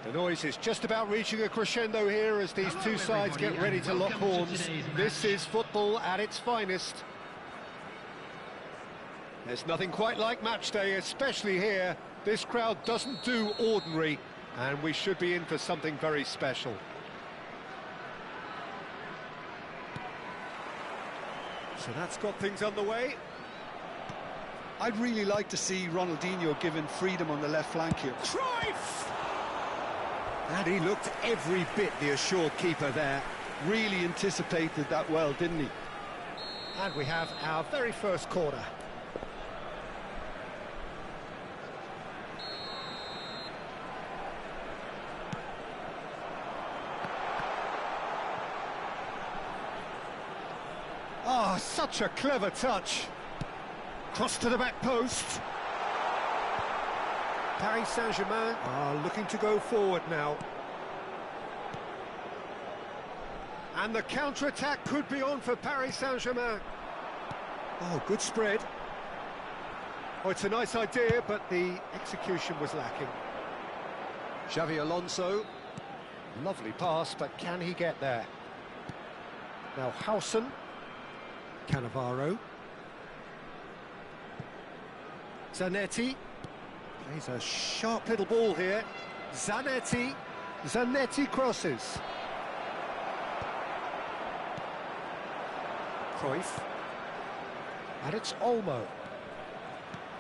The noise is just about reaching a crescendo here as these two sides get ready to lock horns. This is football at its finest. There's nothing quite like match day, especially here. This crowd doesn't do ordinary, and we should be in for something very special. So that's got things underway. I'd really like to see Ronaldinho given freedom on the left flank here. Cruyff! And he looked every bit the assured keeper there. Really anticipated that well, didn't he? And we have our very first corner. Oh, such a clever touch. Cross to the back post. Paris Saint-Germain are looking to go forward now. And the counter-attack could be on for Paris Saint-Germain. Oh, good spread. Oh, it's a nice idea, but the execution was lacking. Xavi Alonso. Lovely pass, but can he get there? Now Howson. Cannavaro. Zanetti. Plays a sharp little ball here. Zanetti. Zanetti crosses. Cruyff. And it's Olmo.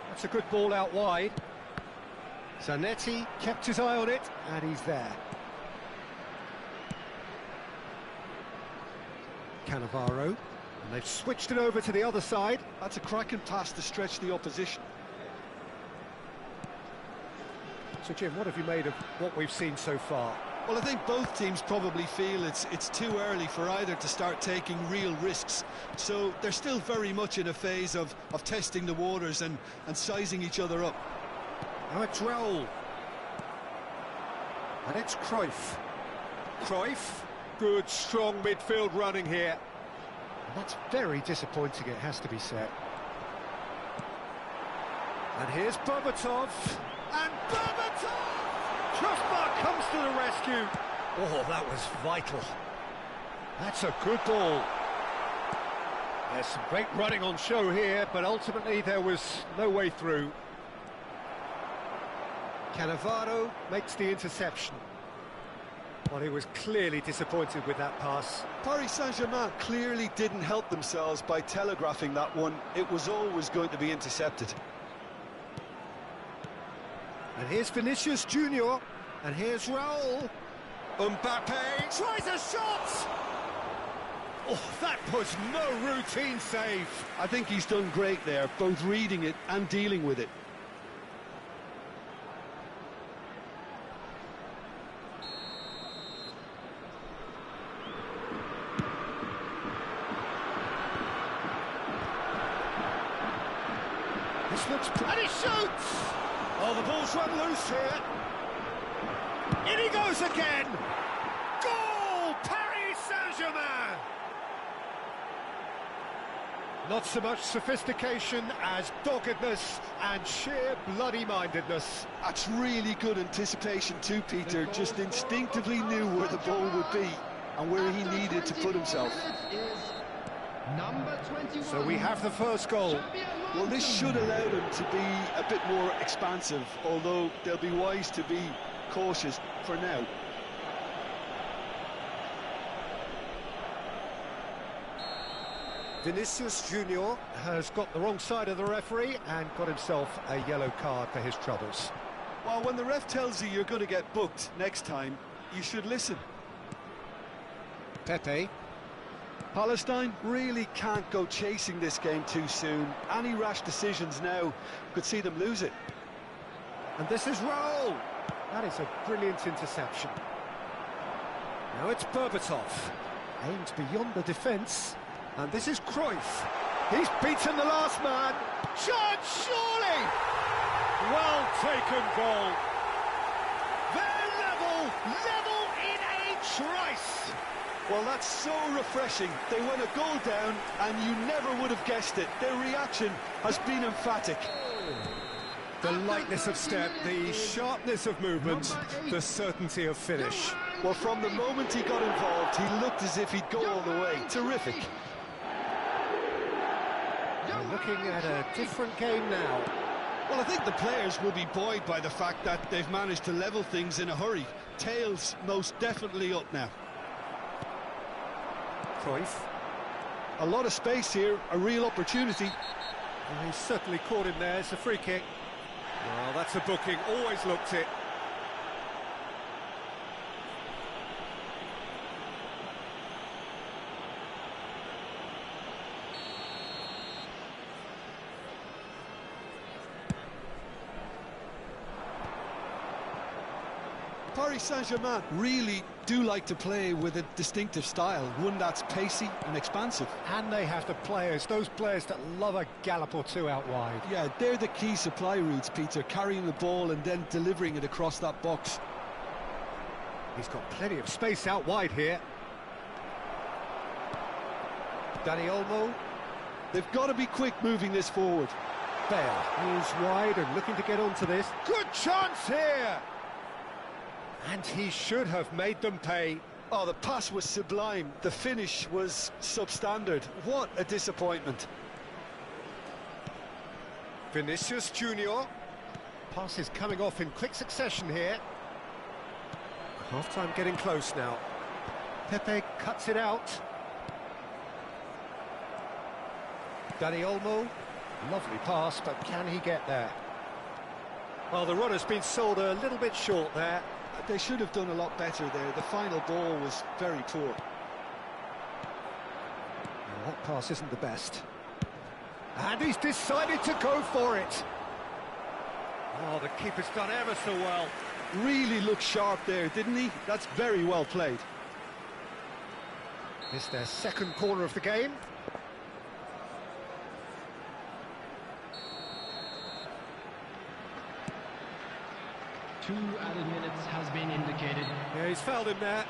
That's a good ball out wide. Zanetti kept his eye on it, and he's there. Cannavaro. And they've switched it over to the other side. That's a cracking pass to stretch the opposition. So, Jim, what have you made of what we've seen so far? Well, I think both teams probably feel it's too early for either to start taking real risks. So they're still very much in a phase of testing the waters and sizing each other up. Now it's Raul. And it's Cruyff. Cruyff. Good, strong midfield running here. And that's very disappointing, it has to be said. And here's Berbatov. And Berbatov! Trustmark comes to the rescue. Oh, that was vital. That's a good ball. There's some great running on show here, but ultimately there was no way through. Cannavaro makes the interception. Well, he was clearly disappointed with that pass. Paris Saint-Germain clearly didn't help themselves by telegraphing that one. It was always going to be intercepted. And here's Vinicius Junior, and here's Raul. Mbappe tries a shot! Oh, that was no routine save. I think he's done great there, both reading it and dealing with it. This looks... and he shoots! Oh, the ball's run loose here. In he goes again! Goal! Paris Saint-Germain! Not so much sophistication as doggedness and sheer bloody-mindedness. That's really good anticipation too, Peter. Just instinctively knew where the ball would be and where he needed to put himself. So we have the first goal. Well, this should allow them to be a bit more expansive, although they'll be wise to be cautious for now. Vinicius Junior has got the wrong side of the referee and got himself a yellow card for his troubles. Well, when the ref tells you you're going to get booked next time, you should listen. Pepe. Palestine really can't go chasing this game too soon. Any rash decisions now could see them lose it. And this is Raul. That is a brilliant interception. Now it's Berbatov. Aimed beyond the defence. And this is Cruyff. He's beaten the last man. Chance, surely! Well taken goal. They're level in a trice. Well, that's so refreshing. They went a goal down and you never would have guessed it. Their reaction has been emphatic. The lightness of step, the sharpness of movement, the certainty of finish. Well, from the moment he got involved, he looked as if he'd go all the way. Terrific. We're looking at a different game now. Well, I think the players will be buoyed by the fact that they've managed to level things in a hurry. Tails most definitely up now. Cruyff. A lot of space here, a real opportunity. Well, he's certainly caught him there. It's a free kick. Well, that's a booking. Always looked it. Paris Saint-Germain really do like to play with a distinctive style, one that's pacey and expansive. And they have the players, those players that love a gallop or two out wide. Yeah, they're the key supply routes, Peter, carrying the ball and then delivering it across that box. He's got plenty of space out wide here. Dani Olmo. They've got to be quick moving this forward. Bale, he's wide and looking to get onto this. Good chance here! And he should have made them pay. Oh, the pass was sublime. The finish was substandard. What a disappointment. Vinicius Junior. Pass is coming off in quick succession here. Half-time getting close now. Pepe cuts it out. Dani Olmo. Lovely pass, but can he get there? Well, the runner's been sold a little bit short there. They should have done a lot better there. The final ball was very poor. Well, that pass isn't the best. And he's decided to go for it. Oh, the keeper's done ever so well. Really looked sharp there, didn't he? That's very well played. It's their second corner of the game. Two added minutes has been indicated. Yeah, he's fouled him there.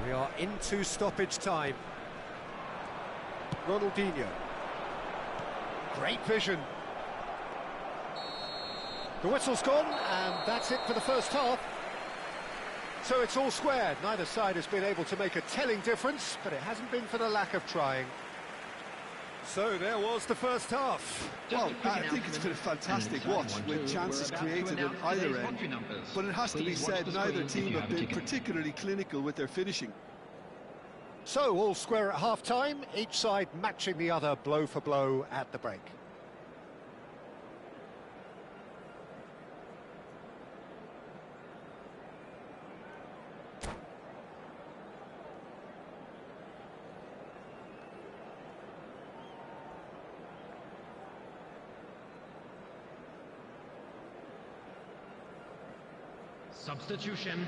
We are into stoppage time. Ronaldinho. Great vision. The whistle's gone, and that's it for the first half. So it's all squared. Neither side has been able to make a telling difference, but it hasn't been for the lack of trying. So there was the first half. Well, I think it's been a fantastic watch, with chances created at either end. But it has to be said, neither team have been particularly clinical with their finishing. So all square at half-time, each side matching the other blow for blow at the break. Substitution.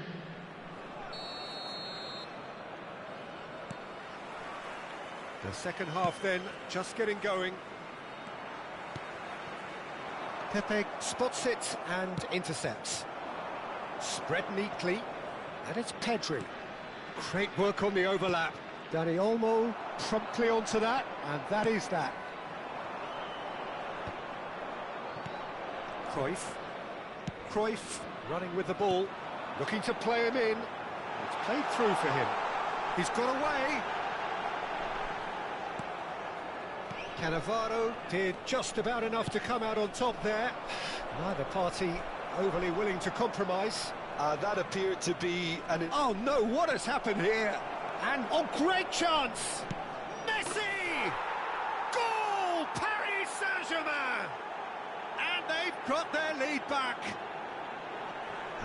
The second half then, just getting going. Pepe spots it and intercepts. Spread neatly, and it's Pedri. Great work on the overlap. Dani Olmo promptly onto that, and that is that. Cruyff running with the ball, looking to play him in. It's played through for him. He's got away. Cannavaro did just about enough to come out on top there. Neither party overly willing to compromise. That appeared to be an... Oh no, what has happened here? And, oh, great chance! Messi! Goal! Paris Saint-Germain! And they've got their lead back.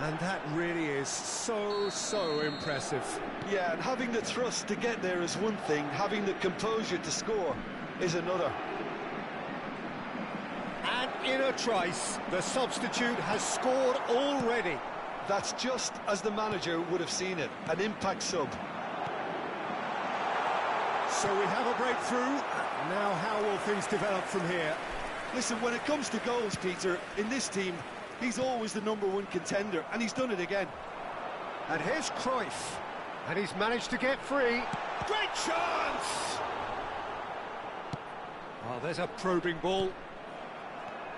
And that really is so impressive. Yeah, and having the thrust to get there is one thing, having the composure to score is another. And in a trice, the substitute has scored already. That's just as the manager would have seen it, an impact sub. So we have a breakthrough. Now how will things develop from here? Listen, when it comes to goals, Peter, in this team, he's always the #1 contender, and he's done it again. And here's Cruyff, and he's managed to get free. Great chance! Oh, there's a probing ball.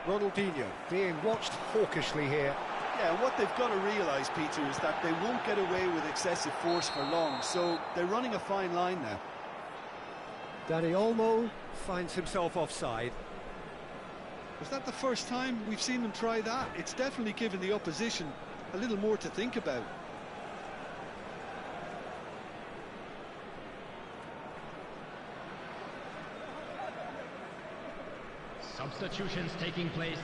Ronaldinho being watched hawkishly here. Yeah, what they've got to realise, Peter, is that they won't get away with excessive force for long, so they're running a fine line now. Dani Olmo finds himself offside. Was that the first time we've seen them try that? It's definitely given the opposition a little more to think about. Substitutions taking place.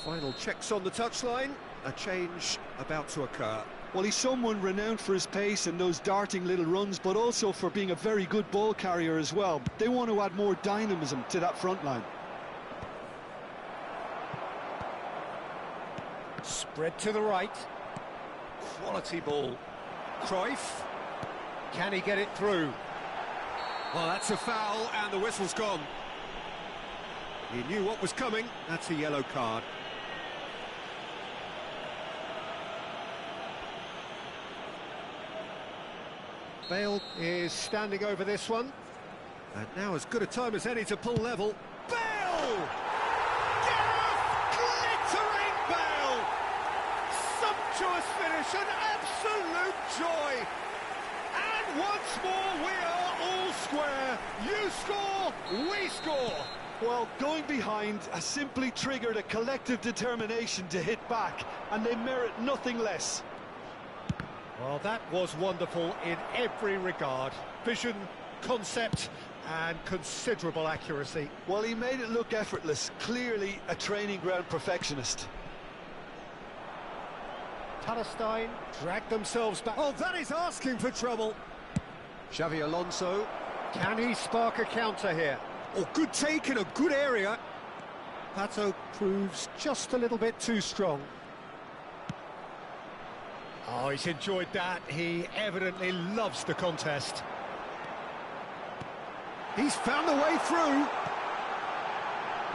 Final checks on the touchline. A change about to occur. Well, he's someone renowned for his pace and those darting little runs, but also for being a very good ball carrier as well. They want to add more dynamism to that front line. Spread to the right. Quality ball. Cruyff. Can he get it through? Well, that's a foul, and the whistle's gone. He knew what was coming. That's a yellow card. Bale is standing over this one. And now as good a time as any to pull level. Bale! Gareth glittering Bale! Sumptuous finish, an absolute joy! And once more we are all square. You score, we score! Well, going behind has simply triggered a collective determination to hit back, and they merit nothing less. Well, that was wonderful in every regard. Vision, concept, and considerable accuracy. Well, he made it look effortless. Clearly a training ground perfectionist. Palestine dragged themselves back. Oh, that is asking for trouble. Xavi Alonso. Can he spark a counter here? Oh, good take in a good area. Pato proves just a little bit too strong. Oh, he's enjoyed that. He evidently loves the contest. He's found the way through.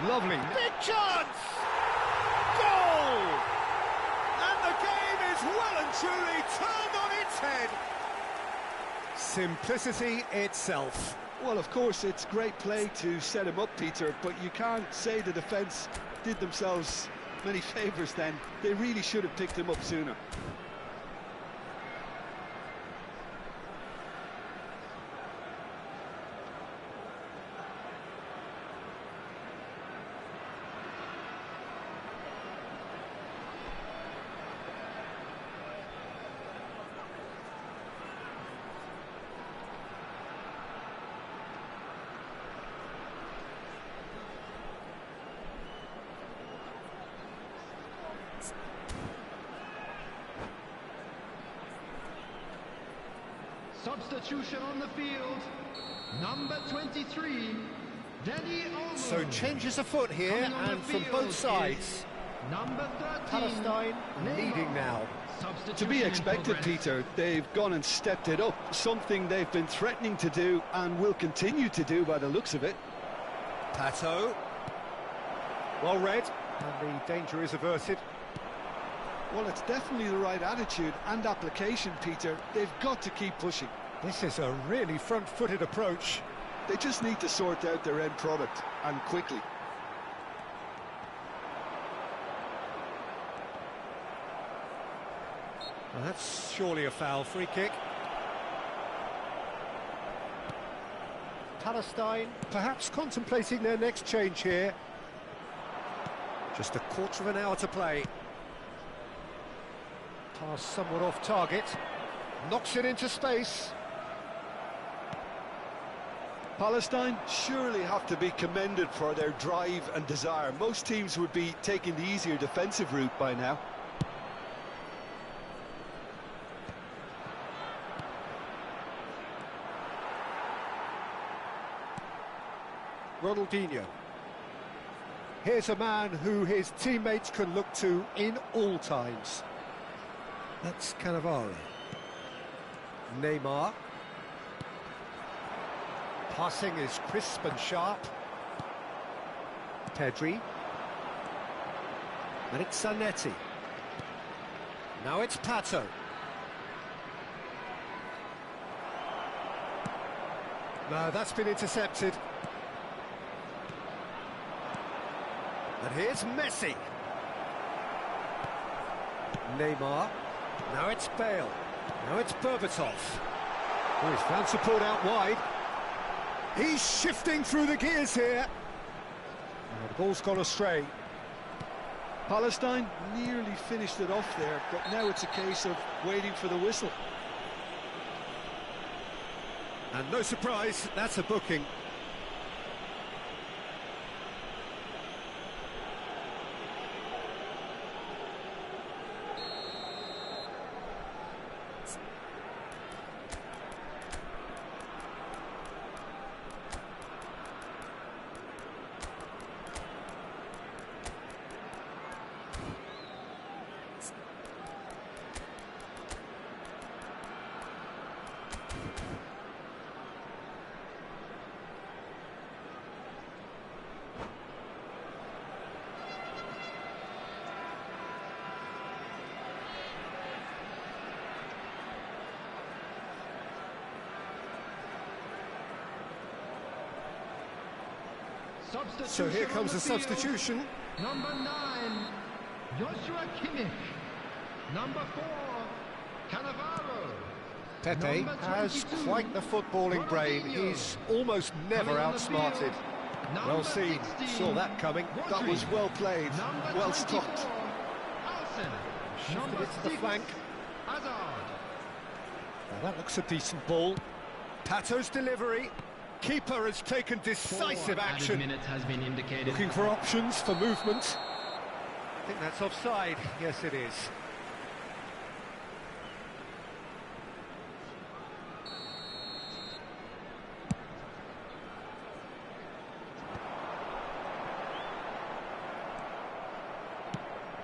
Lovely. Big chance! Goal! And the game is well and truly turned on its head. Simplicity itself. Well, of course, it's great play to set him up, Peter, but you can't say the defence did themselves many favours then. They really should have picked him up sooner. Substitution on the field. Number 23, Dani Olmo. So changes afoot here, and from both sides. Number 13, Palestine leading now. To be expected, Peter. They've gone and stepped it up, something they've been threatening to do and will continue to do by the looks of it. Pato. Well read, and the danger is averted. Well, it's definitely the right attitude and application, Peter. They've got to keep pushing. This is a really front-footed approach. They just need to sort out their end product, and quickly. Well, that's surely a foul. Free kick. Palestine perhaps contemplating their next change here. Just a quarter of an hour to play. Pass somewhat off target. Knocks it into space. Palestine surely have to be commended for their drive and desire. Most teams would be taking the easier defensive route by now. Ronaldinho. Here's a man who his teammates can look to in all times. That's Cannavaro. Neymar. Passing is crisp and sharp. Pedri. And it's Zanetti. Now it's Pato. No, that's been intercepted. And here's Messi. Neymar. Now it's Bale. Now it's Berbatov. Oh, he's found support out wide. He's shifting through the gears here. Oh, the ball's gone astray. Palestine nearly finished it off there, but now it's a case of waiting for the whistle. And no surprise, that's a booking. So here comes a substitution. Number 9, Joshua Kimmich. Number 4, Cannavaro. Pepe has quite the footballing brain. He's almost never outsmarted. Well seen, saw that coming. That was well played, well stopped. Shifted it to the flank. Hazard. Now that looks a decent ball. Pato's delivery. Keeper has taken decisive action. Minutes has been indicated. Looking for options for movement. I think that's offside. Yes, it is.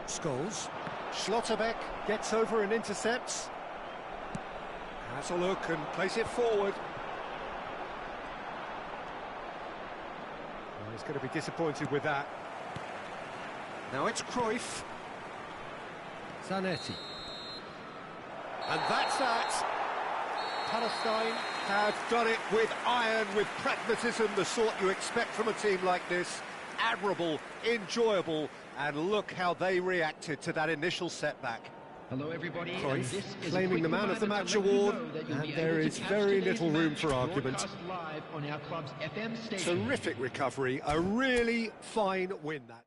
Scholes. Schlotterbeck gets over and intercepts. Has a look and plays it forward. Well, he's going to be disappointed with that. Now it's Cruyff. Zanetti. And that's that. Palestine have done it with iron, with pragmatism, the sort you expect from a team like this. Admirable, enjoyable, and look how they reacted to that initial setback. Hello everybody. Cruyff claiming the Man of the Match award, and there is very little room for argument. Terrific recovery, a really fine win that.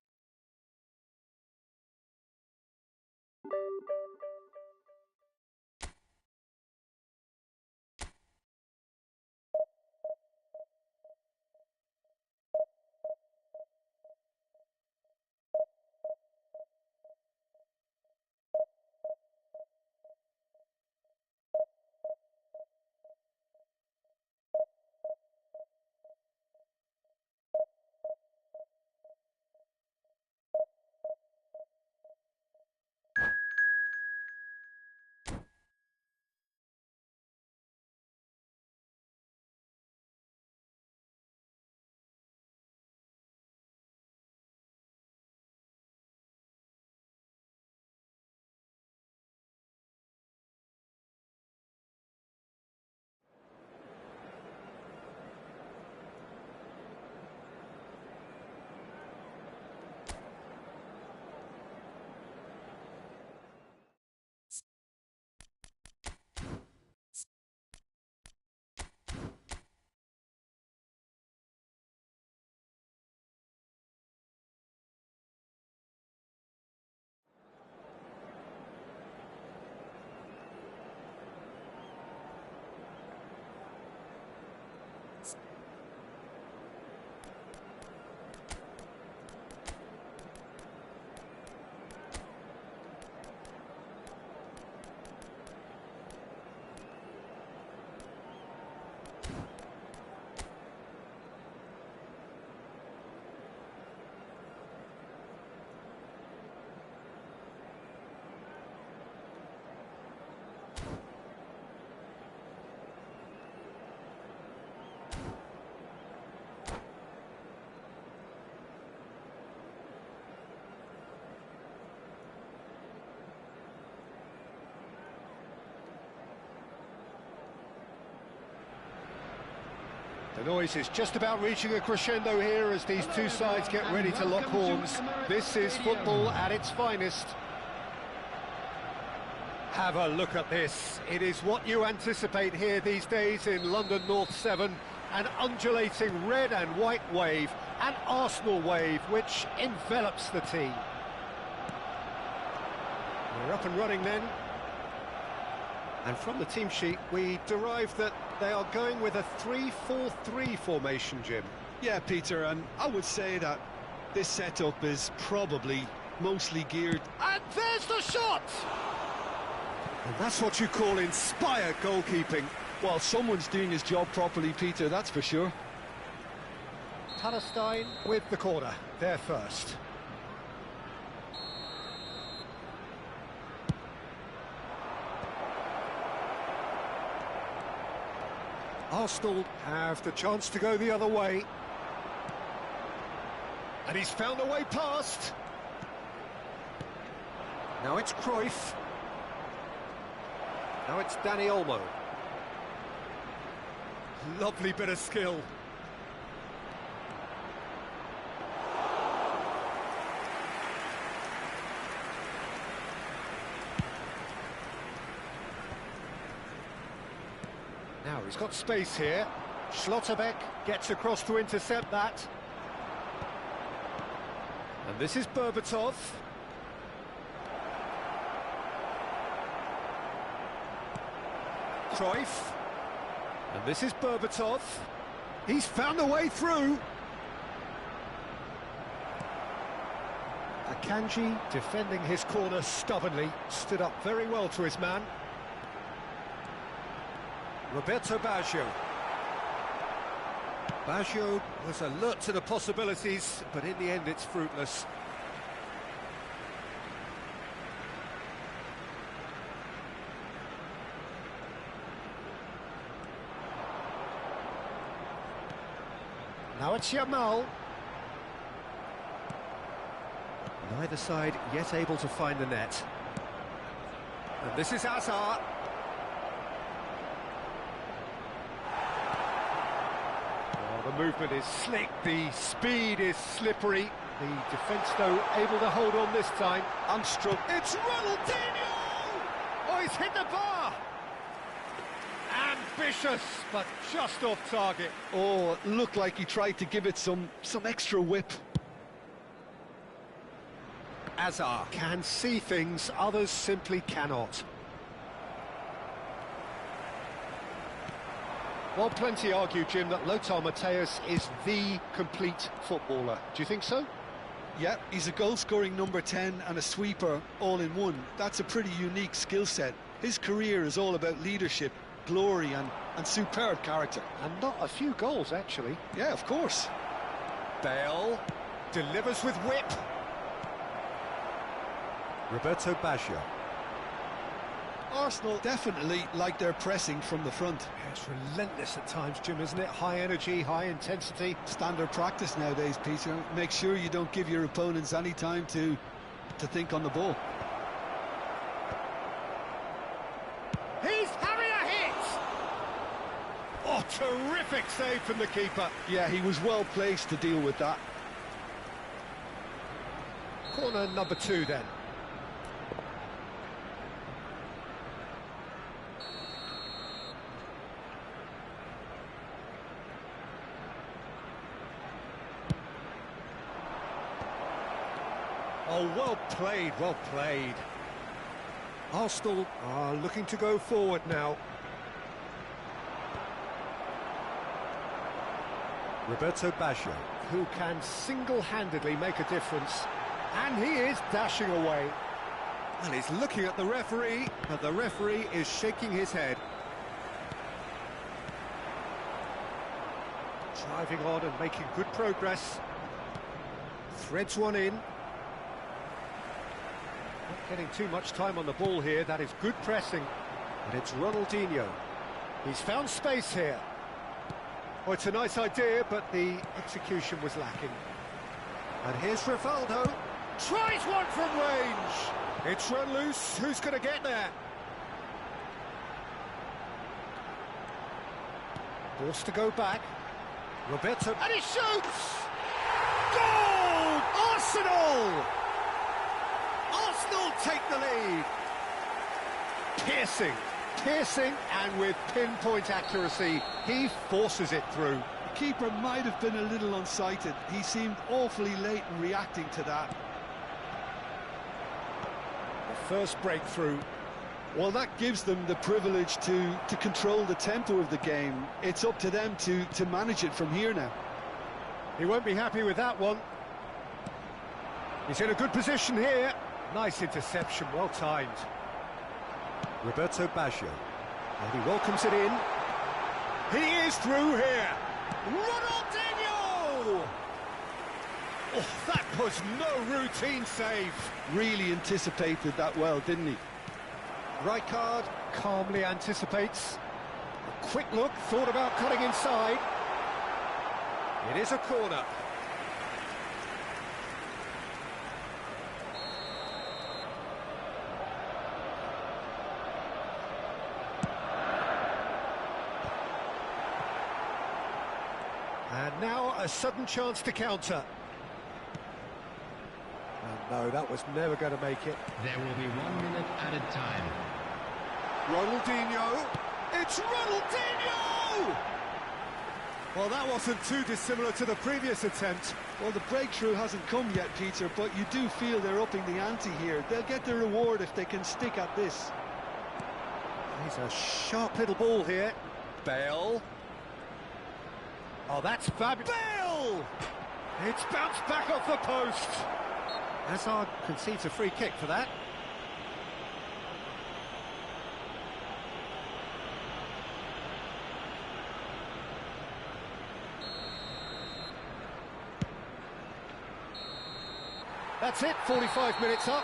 The noise is just about reaching a crescendo here as these two sides get ready to lock horns. This is football at its finest. Have a look at this. It is what you anticipate here these days in London North 7. An undulating red and white wave, an Arsenal wave which envelops the team. We're up and running then. And from the team sheet, we derive that they are going with a 3-4-3 formation, Jim. Yeah, Peter, and I would say that this setup is probably mostly geared... And there's the shot! And that's what you call inspired goalkeeping. Well, someone's doing his job properly, Peter, that's for sure. Palestine with the corner, there first. Arsenal have the chance to go the other way. And he's found a way past. Now it's Cruyff. Now it's Dani Olmo. Lovely bit of skill. Now he's got space here. Schlotterbeck gets across to intercept that. And this is Berbatov. Cruyff. And this is Berbatov. He's found a way through. Akanji defending his corner stubbornly. Stood up very well to his man. Roberto Baggio. Baggio was alert to the possibilities, but in the end it's fruitless. Now it's Yamal. Neither side yet able to find the net. And this is Hazard. The movement is slick, the speed is slippery. The defence, though, able to hold on this time. Unstruck. It's Ronaldinho! Oh, he's hit the bar! Ambitious, but just off target. Oh, it looked like he tried to give it some extra whip. Hazard can see things others simply cannot. Well, plenty argue, Jim, that Lothar Matthäus is the complete footballer. Do you think so? Yeah, he's a goal-scoring number 10 and a sweeper all in one. That's a pretty unique skill set. His career is all about leadership, glory and superb character. And not a few goals, actually. Yeah, of course. Bale delivers with whip. Roberto Baggio. Arsenal definitely like their pressing from the front. Yeah, it's relentless at times, Jim, isn't it? High energy, high intensity. Standard practice nowadays, Peter. Make sure you don't give your opponents any time to think on the ball. He's having a hit! Oh, terrific save from the keeper. Yeah, he was well placed to deal with that. Corner number 2 then. Oh, well played, well played. Arsenal are looking to go forward now. Roberto Baggio, who can single-handedly make a difference. And he is dashing away. And he's looking at the referee, but the referee is shaking his head. Driving on and making good progress. Threads one in. Not getting too much time on the ball here. That is good pressing. And it's Ronaldinho. He's found space here. Oh, it's a nice idea, but the execution was lacking. And here's Rivaldo. Tries one from range. It's run loose. Who's going to get there? Forced to go back. Roberto, and he shoots! Goal! Arsenal! Arsenal take the lead. Piercing, and with pinpoint accuracy, he forces it through. The keeper might have been a little unsighted. He seemed awfully late in reacting to that. The first breakthrough. Well, that gives them the privilege to control the tempo of the game. It's up to them to manage it from here now. He won't be happy with that one. He's in a good position here. Nice interception, well timed. Roberto Baggio, and he welcomes it in. He is through here. Ronaldinho! Oh, that was no routine save. Really anticipated that well, didn't he? Rijkaard calmly anticipates. A quick look, thought about cutting inside. It is a corner. And now a sudden chance to counter. And no, that was never going to make it. There will be 1 minute added time. Ronaldinho! It's Ronaldinho! Well, that wasn't too dissimilar to the previous attempt. Well, the breakthrough hasn't come yet, Peter, but you do feel they're upping the ante here. They'll get their reward if they can stick at this. He's a sharp little ball here. Bale. Oh, that's fabulous. Bale! It's bounced back off the post. Hazard concedes a free kick for that. That's it, 45 minutes up.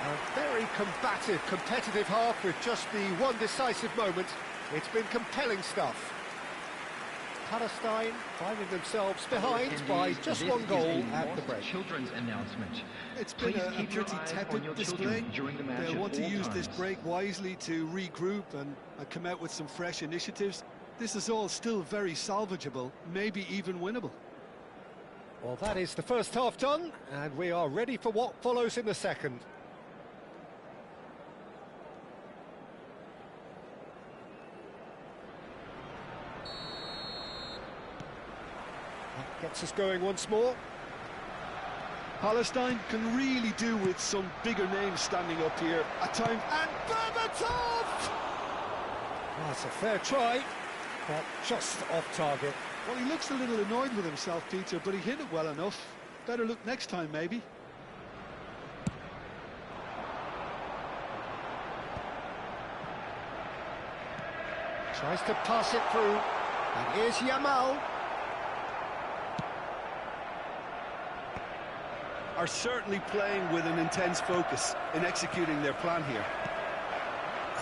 A very combative, competitive half with just the one decisive moment. It's been compelling stuff. Palestine finding themselves behind by just one goal at the break. Children's announcement. It's been a pretty tepid display. They'll want to use this break wisely to regroup and come out with some fresh initiatives. This is all still very salvageable, maybe even winnable. Well, that is the first half done, and we are ready for what follows in the second. That gets us going once more. Palestine can really do with some bigger names standing up here at times. And Berbatov! Oh, it's a fair try, but just off target. Well, he looks a little annoyed with himself, Peter, but he hit it well enough. Better look next time, maybe. Tries to pass it through, and here's Yamal. Are certainly playing with an intense focus in executing their plan here.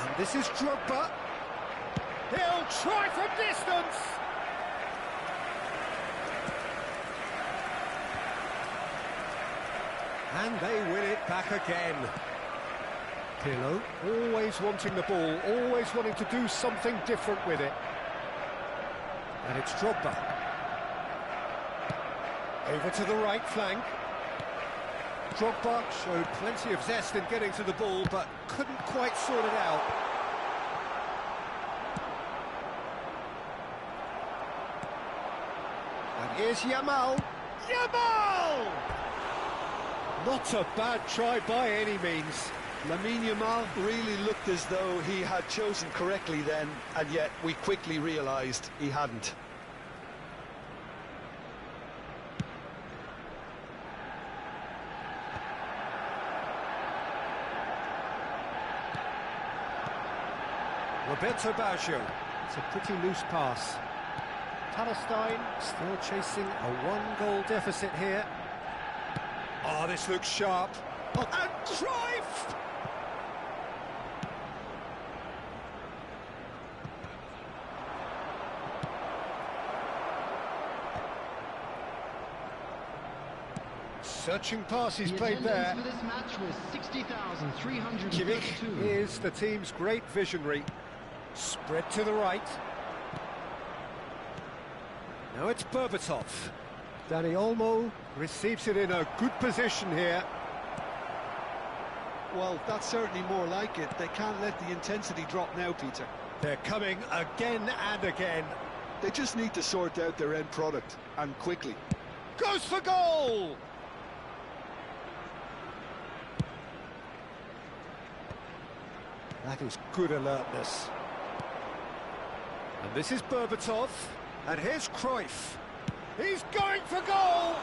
And this is Drogba. He'll try from distance. And they win it back again. Pirlo, always wanting the ball, always wanting to do something different with it. And it's Drogba. Over to the right flank. Drogba showed plenty of zest in getting to the ball, but couldn't quite sort it out. And here's Yamal. Yamal! Not a bad try by any means. Lamine Yamal really looked as though he had chosen correctly then, and yet we quickly realised he hadn't. Roberto Baggio. It's a pretty loose pass. Palestine still chasing a one-goal deficit here. Oh, this looks sharp. Oh, and Cruyff! Searching pass he's played there. For this match was 60,332. Kimmich is the team's great visionary. Spread to the right. Now it's Berbatov. Danny Olmo receives it in a good position here. Well, that's certainly more like it. They can't let the intensity drop now, Peter. They're coming again and again. They just need to sort out their end product, and quickly. Goes for goal! That is good alertness. And this is Berbatov. And here's Cruyff. He's going for goal!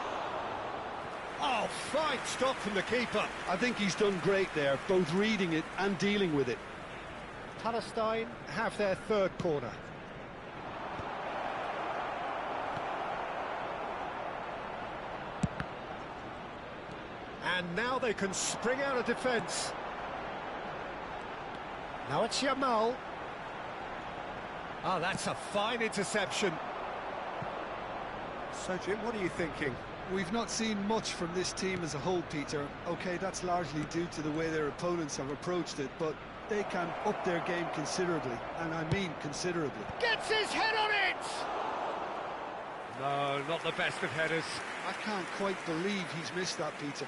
Oh, fine stop from the keeper. I think he's done great there, both reading it and dealing with it. Palestine have their third corner. And now they can spring out of defence. Now it's Yamal. Ah, that's a fine interception. So, Jim, what are you thinking? We've not seen much from this team as a whole, Peter. OK, that's largely due to the way their opponents have approached it, but they can up their game considerably, and I mean considerably. Gets his head on it! No, not the best of headers. I can't quite believe he's missed that, Peter.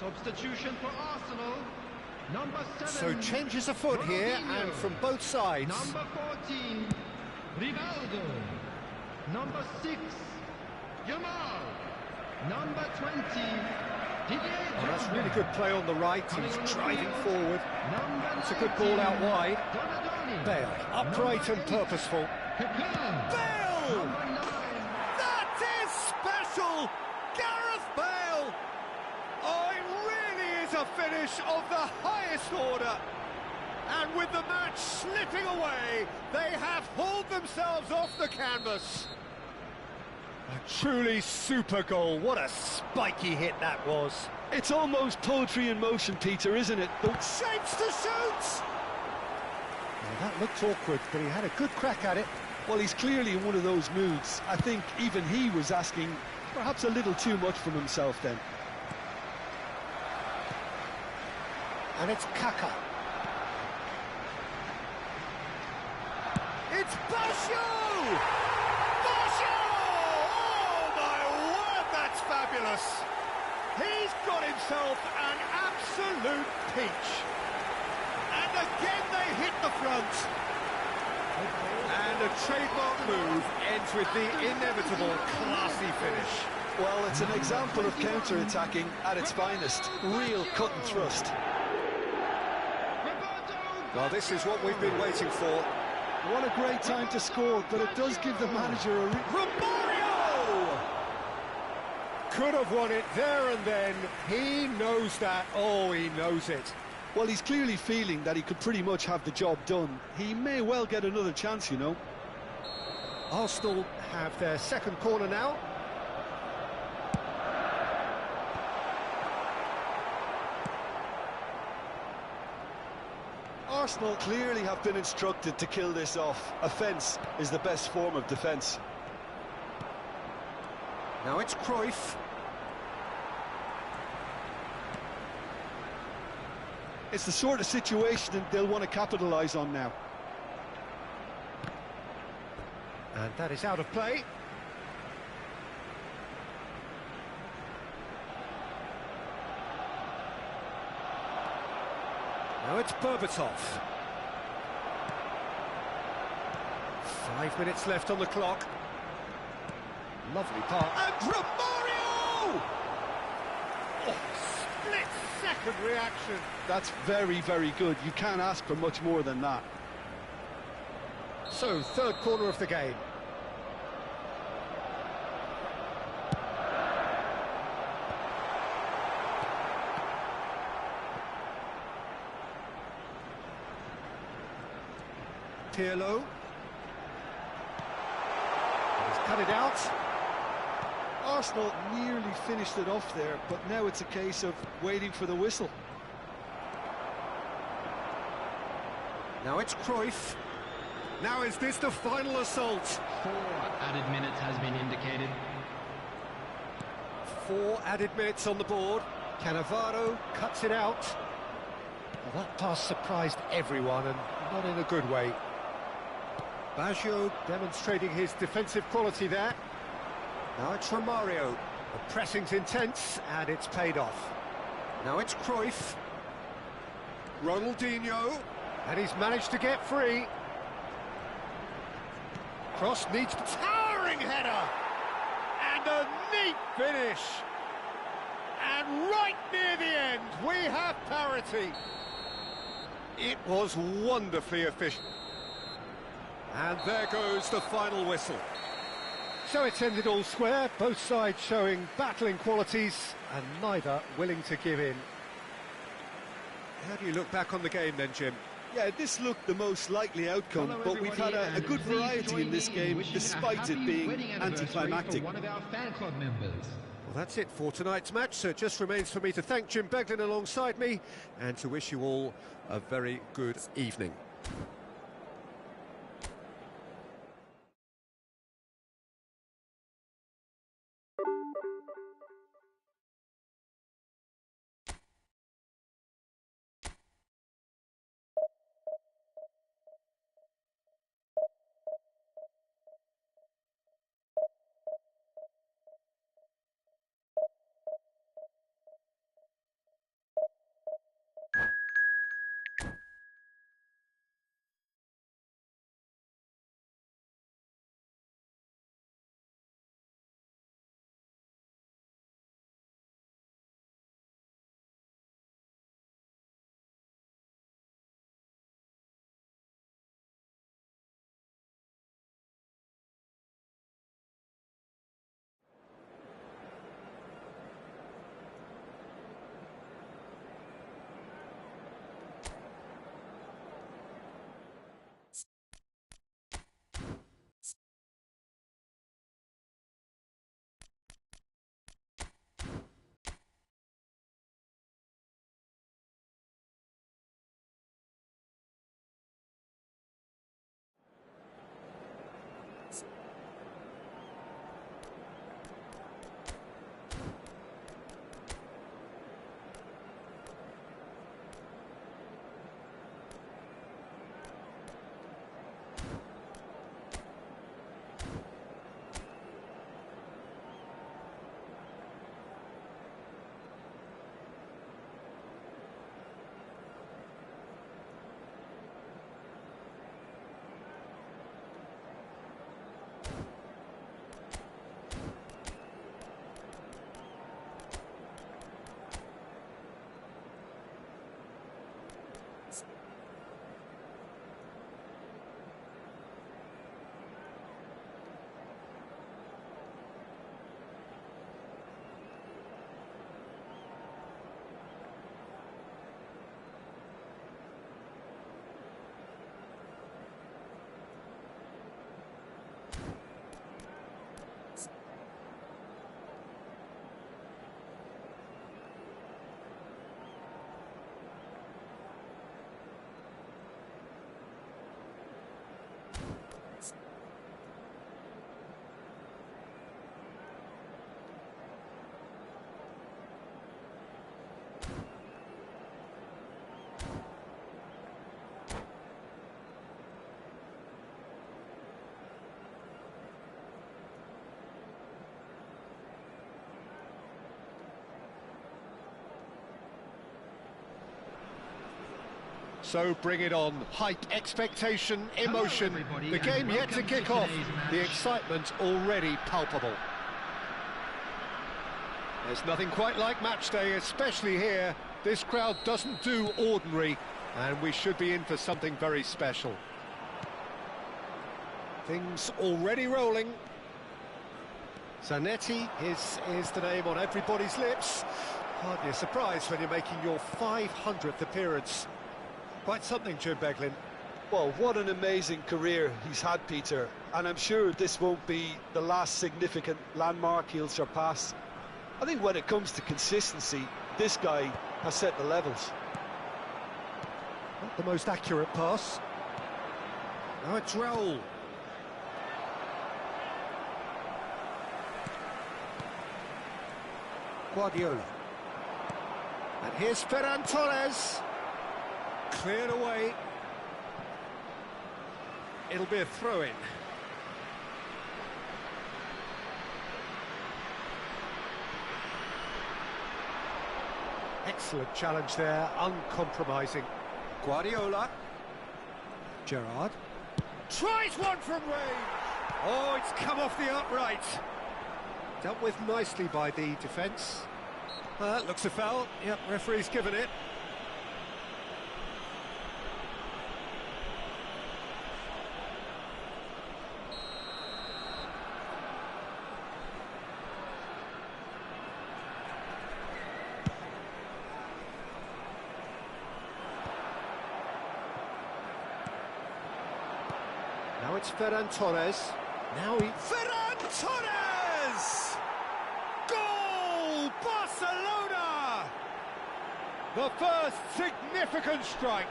Substitution for Arsenal. Number 7. So changes afoot here, and from both sides. Number 14, Rivaldo. Number 6, Yamal. Number 20, Didier. Oh, that's really good play on the right. He's driving forward. It's a good ball out wide. Bale, upright and purposeful. Bale! That is special! Gareth Bale! Oh, it really is a finish of the highest order. And with the match slipping away, they have hauled themselves off the canvas. A truly super goal. What a spiky hit that was. It's almost poetry in motion, Peter, isn't it? The Shapes to shoot! Well, that looked awkward, but he had a good crack at it. Well, he's clearly in one of those moods. I think even he was asking perhaps a little too much from himself then. And it's Kaka. It's Basho! Basho! Oh, my word, that's fabulous! He's got himself an absolute peach. And again they hit the front. And a trademark move ends with the inevitable classy finish. Well, it's an example of counter-attacking at its finest. Real cut and thrust. Well, this is what we've been waiting for. What a great time to score, but it does give the manager a... Romario! Could have won it there and then. He knows that. Oh, he knows it. Well, he's clearly feeling that he could pretty much have the job done. He may well get another chance, you know. Arsenal have their second corner now. Arsenal clearly have been instructed to kill this off. Offence is the best form of defence. Now it's Cruyff. It's the sort of situation that they'll want to capitalise on now. And that is out of play. Now it's Berbatov. 5 minutes left on the clock. Lovely pass. And Romario! Oh, split-second reaction. That's very, very good. You can't ask for much more than that. So, third corner of the game. Pirlo. cut it out. Arsenal nearly finished it off there, but now it's a case of waiting for the whistle. Now it's Cruyff. Now is this the final assault? 4 added minutes has been indicated. 4 added minutes on the board. Cannavaro cuts it out. Well, that pass surprised everyone, and not in a good way. Baggio demonstrating his defensive quality there. Now it's Romario. The pressing's intense, and it's paid off. Now it's Cruyff. Ronaldinho. And he's managed to get free. Cross needs towering header. And a neat finish. And right near the end, we have parity. It was wonderfully efficient. And there goes the final whistle. So it's ended all square, both sides showing battling qualities and neither willing to give in. How do you look back on the game then, Jim? Yeah, this looked the most likely outcome, but we've had a good variety in this game, despite it being anticlimactic. One of our fan club members. Well, that's it for tonight's match, so it just remains for me to thank Jim Beglin alongside me and to wish you all a very good evening. So bring it on. Hype, expectation, emotion. The game yet to kick off. The excitement already palpable. There's nothing quite like match day, especially here. This crowd doesn't do ordinary, and we should be in for something very special. Things already rolling. Zanetti is the name on everybody's lips. Hardly a surprise when you're making your 500th appearance. Quite something, Jim Beglin. Well, what an amazing career he's had, Peter, and I'm sure this won't be the last significant landmark he'll surpass. I think when it comes to consistency, this guy has set the levels. Not the most accurate pass. Now it's Raul. Guardiola. And here's Ferran Torres. Cleared away. It'll be a throw-in. Excellent challenge there, uncompromising. Guardiola. Gerrard. Tries one from range. Oh, it's come off the upright. Dealt with nicely by the defence. Looks a foul. Yep, referee's given it. Now it's Ferran Torres. Now Ferran Torres! Goal! Barcelona! The first significant strike.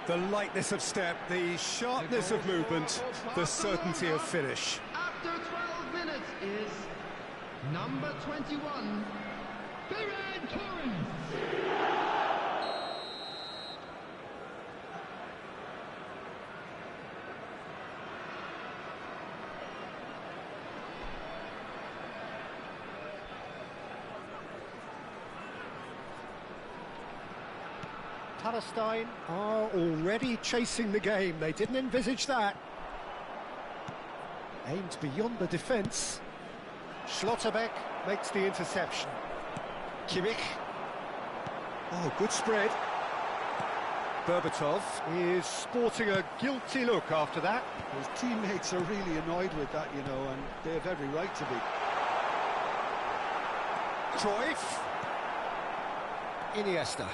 The lightness of step, the sharpness of movement, the certainty of finish. After 12 minutes is number 21, Ferran Torres. Palestine are already chasing the game. They didn't envisage that. Aimed beyond the defence. Schlotterbeck makes the interception. Kimmich. Oh, good spread. Berbatov is sporting a guilty look after that. His teammates are really annoyed with that, you know, and they have every right to be. Cruyff. Iniesta.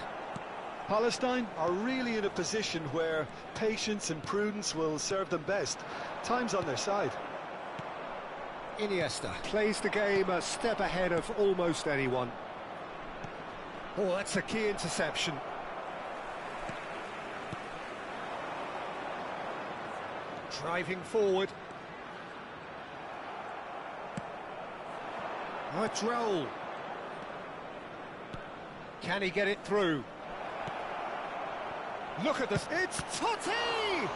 Palestine are really in a position where patience and prudence will serve them best. Time's on their side. Iniesta plays the game a step ahead of almost anyone. Oh, that's a key interception. Driving forward. Oh, it's Raul. Can he get it through? Look at this, it's Totti!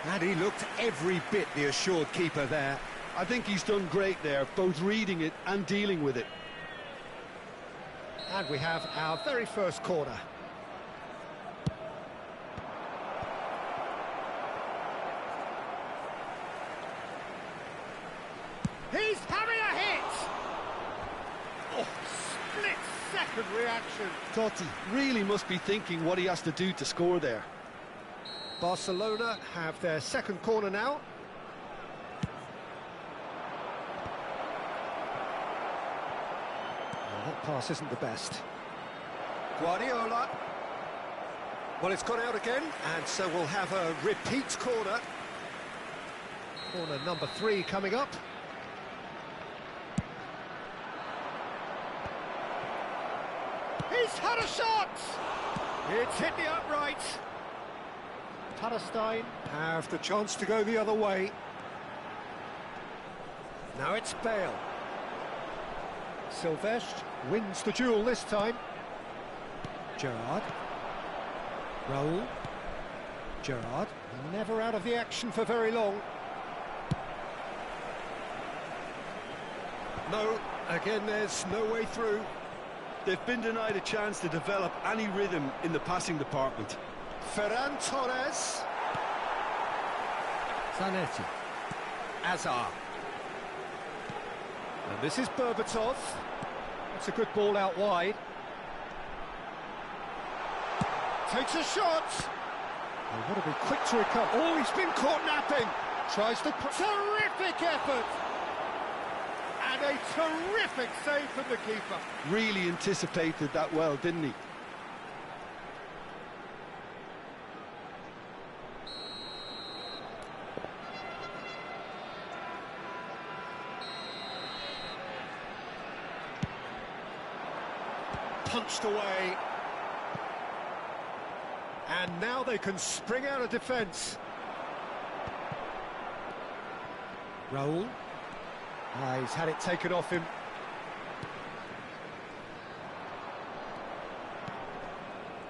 And he looked every bit the assured keeper there. I think he's done great there, both reading it and dealing with it. And we have our very first corner. He's having a hit! Oh, split-second reaction. Totti really must be thinking what he has to do to score there. Barcelona have their second corner now. Oh, that pass isn't the best. Guardiola. Well, it's gone out again, and so we'll have a repeat corner. Corner number 3 coming up. He's had a shot! It's hit the upright. Palestine have the chance to go the other way. Now it's Bale. Silvestre wins the duel this time. Gerrard. Raul. Gerrard, never out of the action for very long. No, again there's no way through. They've been denied a chance to develop any rhythm in the passing department. Ferran Torres. Zanetti. Azar. And this is Berbatov. It's a good ball out wide. Takes a shot. They want to be quick to recover. Oh, he's been caught napping. Tries to... Terrific effort. And a terrific save from the keeper. Really anticipated that well, didn't he? punched away. And now they can spring out of defence. Raul. He's had it taken off him.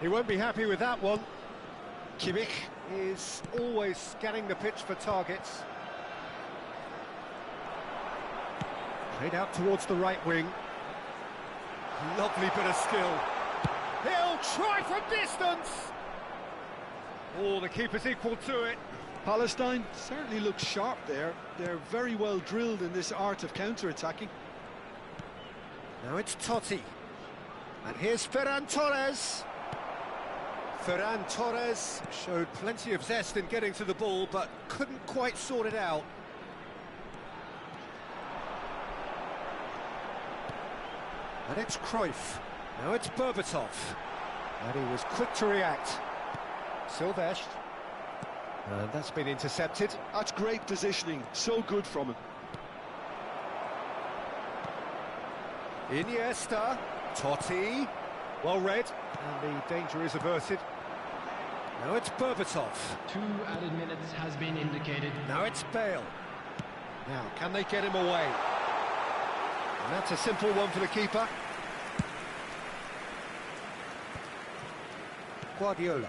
He won't be happy with that one. Kimmich is always scanning the pitch for targets. Played out towards the right wing. Lovely bit of skill. He'll try from distance. Oh, the keeper's equal to it. Palestine certainly looks sharp there. They're very well drilled in this art of counter-attacking. Now it's Totti. And here's Ferran Torres. Ferran Torres showed plenty of zest in getting to the ball, but couldn't quite sort it out. And it's Cruyff. Now it's Berbatov. And he was quick to react. Silvestre. And that's been intercepted. That's great positioning, so good from him. Iniesta. Totti. Well read. And the danger is averted. Now it's Berbatov. 2 added minutes has been indicated. Now it's Bale. Now, can they get him away? And that's a simple one for the keeper. Guardiola.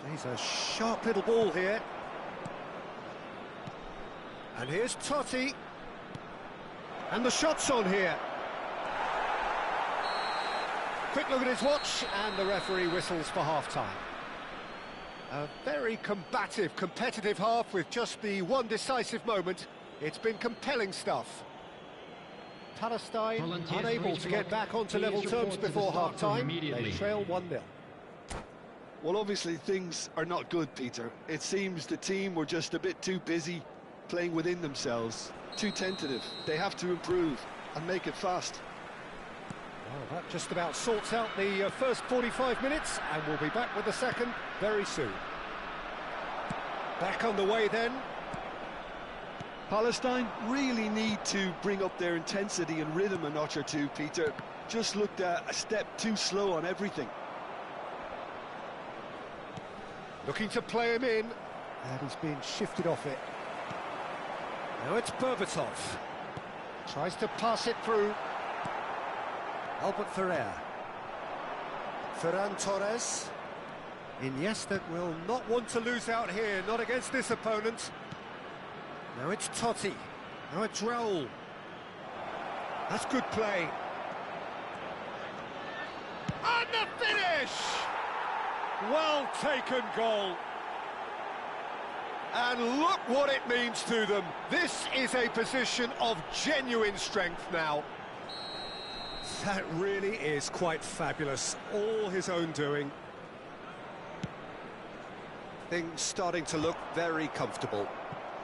Plays a sharp little ball here. And here's Totti. And the shot's on here. Quick look at his watch, and the referee whistles for half-time. A very combative, competitive half with just the one decisive moment. It's been compelling stuff. Palestine unable to get back onto level terms before half-time. They trail 1-0. Well, obviously things are not good, Peter. It seems the team were just a bit too busy playing within themselves, too tentative. They have to improve and make it fast. Well, that just about sorts out the first 45 minutes, and we'll be back with the second very soon. Back on the way then. Palestine really need to bring up their intensity and rhythm a notch or two, Peter. Just looked a step too slow on everything. Looking to play him in, and he's been shifted off it. Now it's Berbatov. Tries to pass it through. Albert Ferrer. Ferran Torres. Iniesta will not want to lose out here, not against this opponent. Now it's Totti. Now it's Raul. That's good play. And the finish! Well taken goal. And look what it means to them. This is a position of genuine strength now. That really is quite fabulous. All his own doing. Things starting to look very comfortable.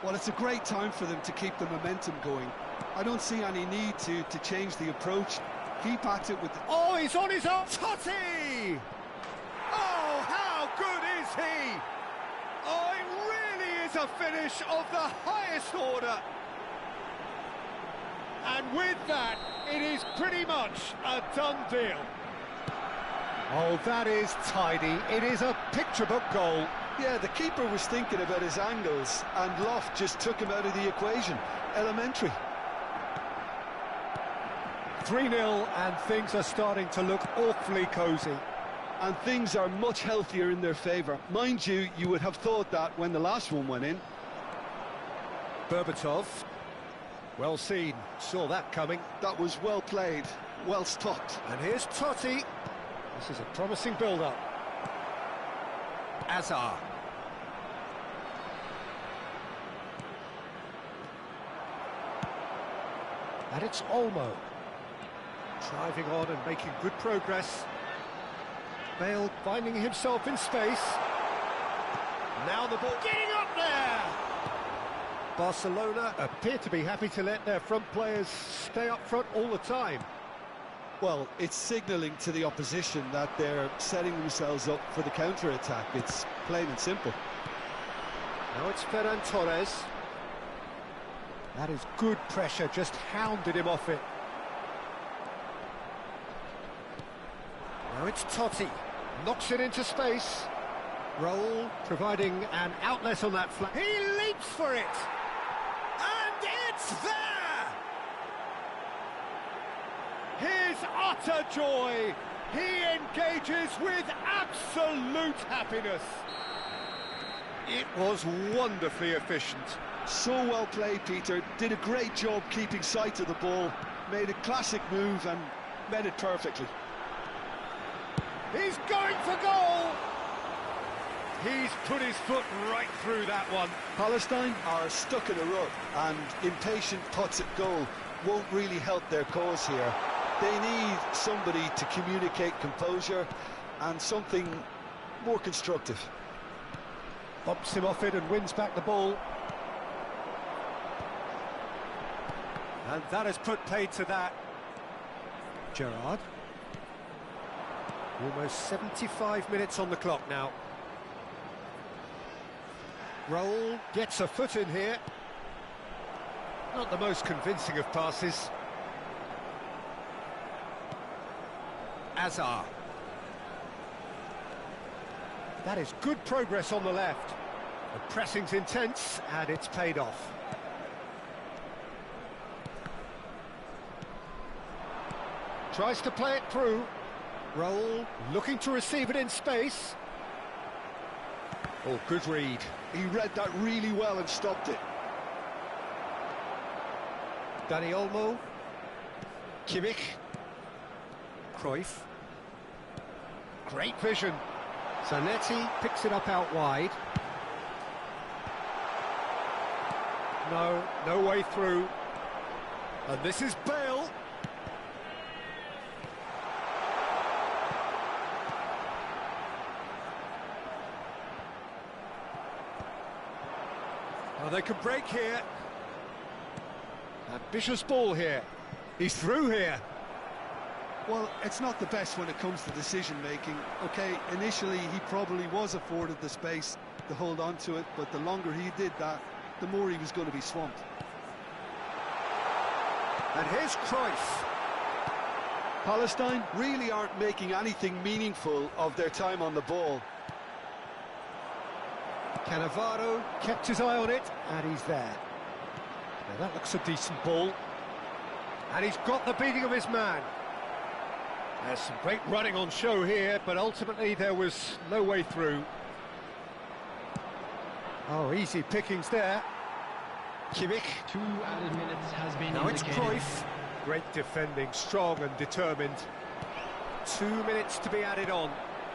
Well, it's a great time for them to keep the momentum going. I don't see any need to change the approach. Keep at it with... Oh, he's on his own! Totti! Oh, how good is he? Oh, it really is a finish of the highest order. And with that, it is pretty much a done deal. Oh, that is tidy. It is a picture-book goal. Yeah, the keeper was thinking about his angles, and Loft just took him out of the equation. Elementary. 3-0, and things are starting to look awfully cosy. And things are much healthier in their favour. Mind you, you would have thought that when the last one went in. Berbatov. Well seen, saw that coming. That was well played, well stopped. And here's Totti. This is a promising build-up. Azar. And it's Olmo. Driving on and making good progress. Bale finding himself in space. Now the ball getting up there! Barcelona appear to be happy to let their front players stay up front all the time. Well, it's signalling to the opposition that they're setting themselves up for the counter-attack. It's plain and simple. Now it's Ferran Torres. That is good pressure, just hounded him off it. Now it's Totti, knocks it into space. Roll, providing an outlet on that flank. He leaps for it! And it's there! His utter joy! He engages with absolute happiness. It was wonderfully efficient. So well played, Peter. Did a great job keeping sight of the ball. Made a classic move and met it perfectly. He's going for goal! He's put his foot right through that one. Palestine are stuck in a rut, and impatient putts at goal won't really help their cause here. They need somebody to communicate composure and something more constructive. Bumps him off it and wins back the ball. And that has put paid to that. Gerrard. Almost 75 minutes on the clock now. Roll, gets a foot in here. Not the most convincing of passes. Azar. That is good progress on the left. The pressing's intense, and it's paid off. Tries to play it through. Roll, looking to receive it in space. Oh, good read. He read that really well and stopped it. Dani Olmo. Kimmich. Cruyff. Great vision. Zanetti picks it up out wide. No way through. And this is Bale. Oh, they can break here. Ambitious ball here. He's through here. Well, it's not the best when it comes to decision-making. OK, initially he probably was afforded the space to hold on to it, but the longer he did that, the more he was going to be swamped. And here's Cruyff. Palestine really aren't making anything meaningful of their time on the ball. Cannavaro kept his eye on it, and he's there. Now that looks a decent ball. And he's got the beating of his man. There's some great running on show here, but ultimately there was no way through. Oh, easy pickings there. Kimmich. 2 added minutes has been Now indicated. it's Cruyff. Great defending, strong and determined. 2 minutes to be added on.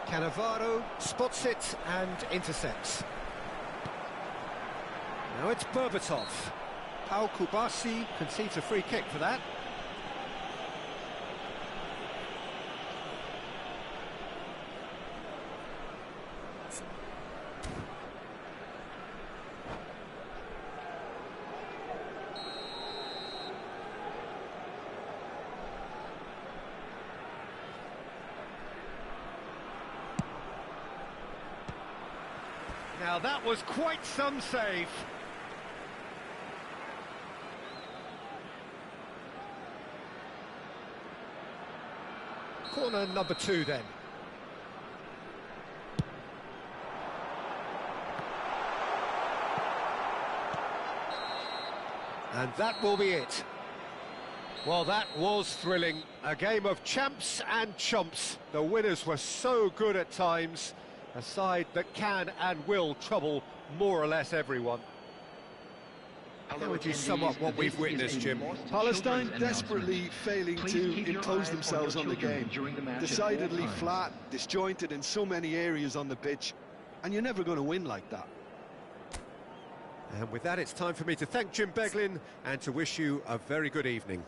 Cannavaro spots it and intercepts. Now it's Berbatov. Pau Kubasi concedes a free kick for that. Now that was quite some save. Corner number 2 then. And that will be it. Well, that was thrilling. A game of champs and chumps. The winners were so good at times. A side that can and will trouble more or less everyone. How would you sum up what we've witnessed, Jim? Palestine desperately failing to impose themselves on the game. Decidedly flat, disjointed in so many areas on the pitch, and you're never going to win like that. And with that, it's time for me to thank Jim Beglin and to wish you a very good evening.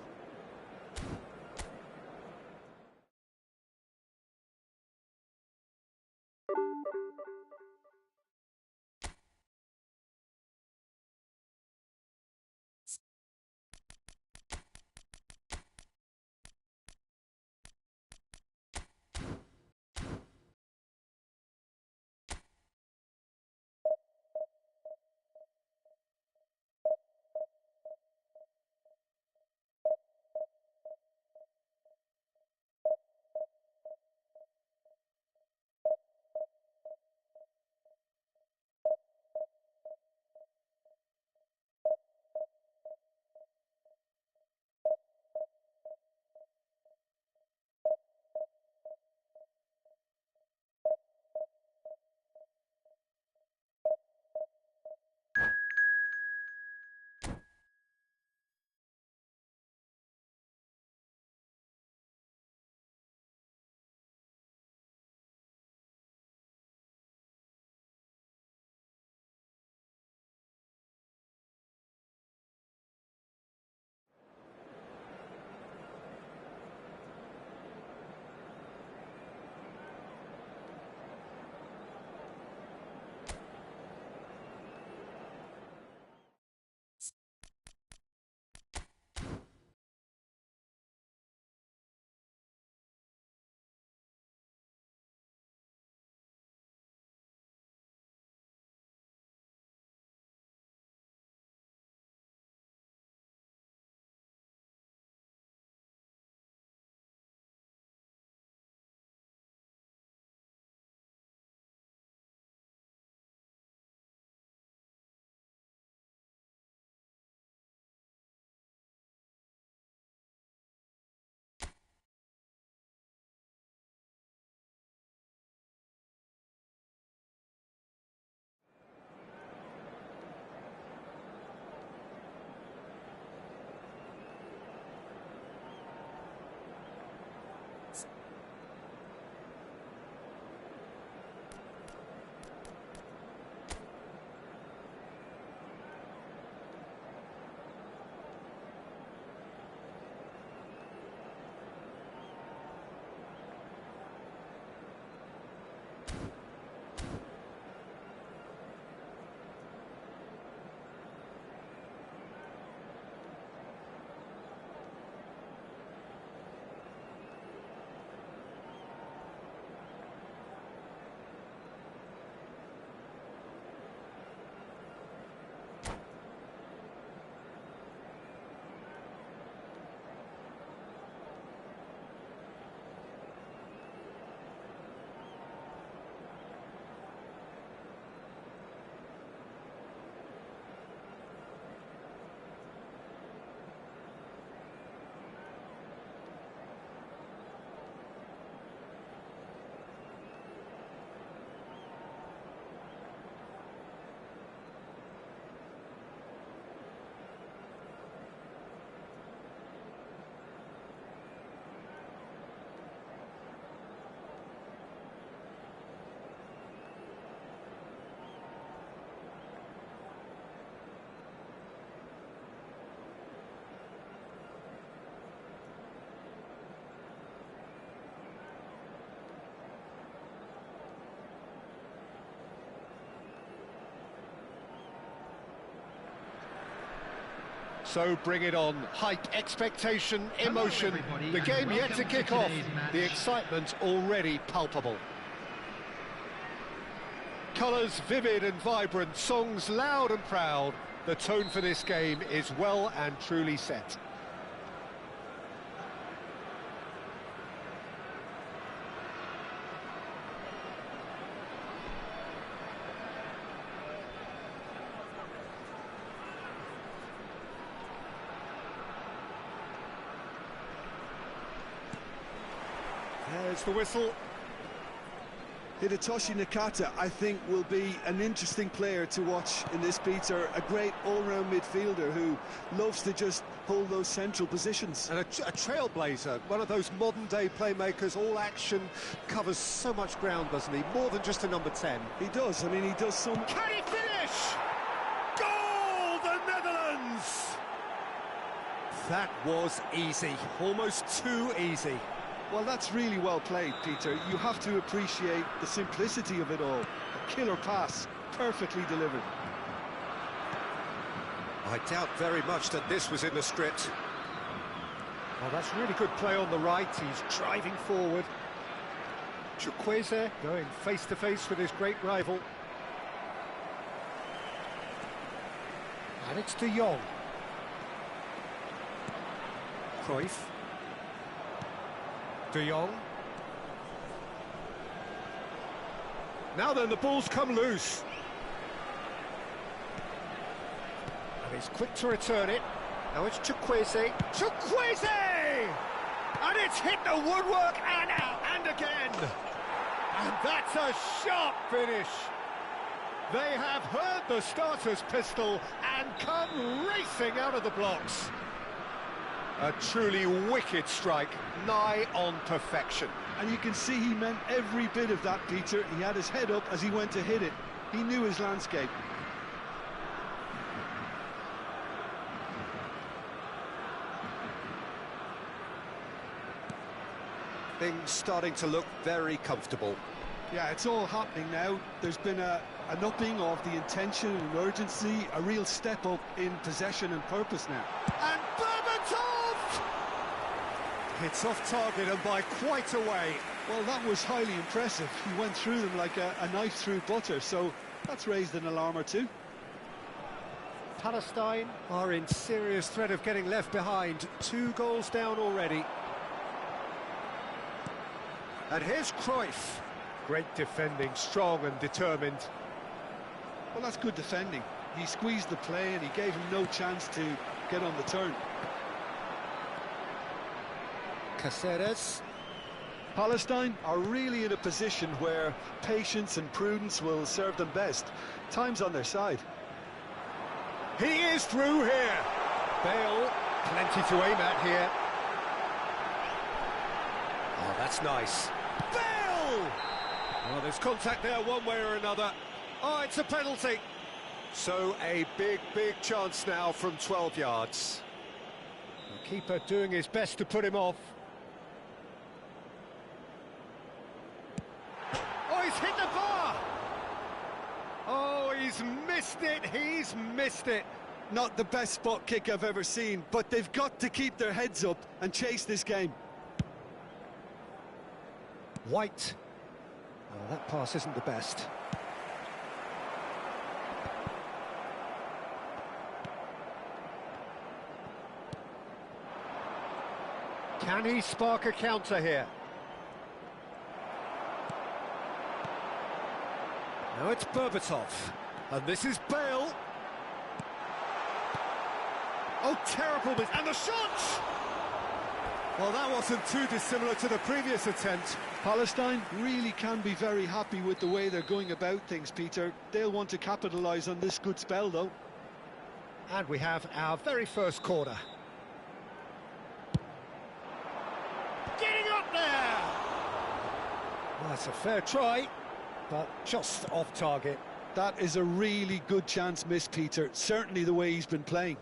So bring it on. Hype, expectation, emotion. everybody, The and game yet to welcome to kick off. today's match. The excitement already palpable. Colours vivid and vibrant, songs loud and proud. The tone for this game is well and truly set. There's the whistle. Hidetoshi Nakata, I think, will be an interesting player to watch in this, Peter. A great all-round midfielder who loves to just hold those central positions. And a trailblazer, one of those modern-day playmakers, all action, covers so much ground, doesn't he? More than just a number 10. He does, I mean, he does so much. Can he finish? Goal, the Netherlands! That was easy, almost too easy. Well, that's really well played, Peter. You have to appreciate the simplicity of it all. A killer pass, perfectly delivered. I doubt very much that this was in the script. Oh, that's really good play on the right. He's driving forward. Chukwueze going face-to-face with his great rival. And it's De Jong. Cruyff. De Jong. Now then, the ball's come loose. And he's quick to return it. Now it's Chukwueze. Chukwueze! And it's hit the woodwork and out and again. And that's a sharp finish. They have heard the starter's pistol and come racing out of the blocks. A truly wicked strike, nigh on perfection. And you can see he meant every bit of that, Peter. He had his head up as he went to hit it. He knew his landscape. Things starting to look very comfortable. Yeah, it's all happening now. There's been an upping of the intention and urgency, a real step up in possession and purpose now. And Berbatov! It's off target and by quite a way. Well, that was highly impressive. He went through them like a knife through butter, so that's raised an alarm or two. Palestine are in serious threat of getting left behind. 2 goals down already. And here's Cruyff. Great defending, strong and determined. Well, that's good defending. He squeezed the play and he gave him no chance to get on the turn. Caceres. Palestine are really in a position where patience and prudence will serve them best. Time's on their side. He is through here. Bale, plenty to aim at here. Oh, that's nice. Bale! Oh, there's contact there one way or another. Oh, it's a penalty. So a big chance now from 12 yards. The keeper doing his best to put him off. Oh, he's hit the bar! Oh, he's missed it. Not the best spot kick I've ever seen, but they've got to keep their heads up and chase this game. White. Oh, that pass isn't the best. Can he spark a counter here? Now it's Berbatov. And this is Bale. Oh, terrible miss. And the shot! Well, that wasn't too dissimilar to the previous attempt. Palestine really can be very happy with the way they're going about things, Peter. They'll want to capitalise on this good spell, though. And we have our very first corner. Getting up there! Well, that's a fair try, but just off target. That is a really good chance missed, Peter. Certainly the way he's been playing.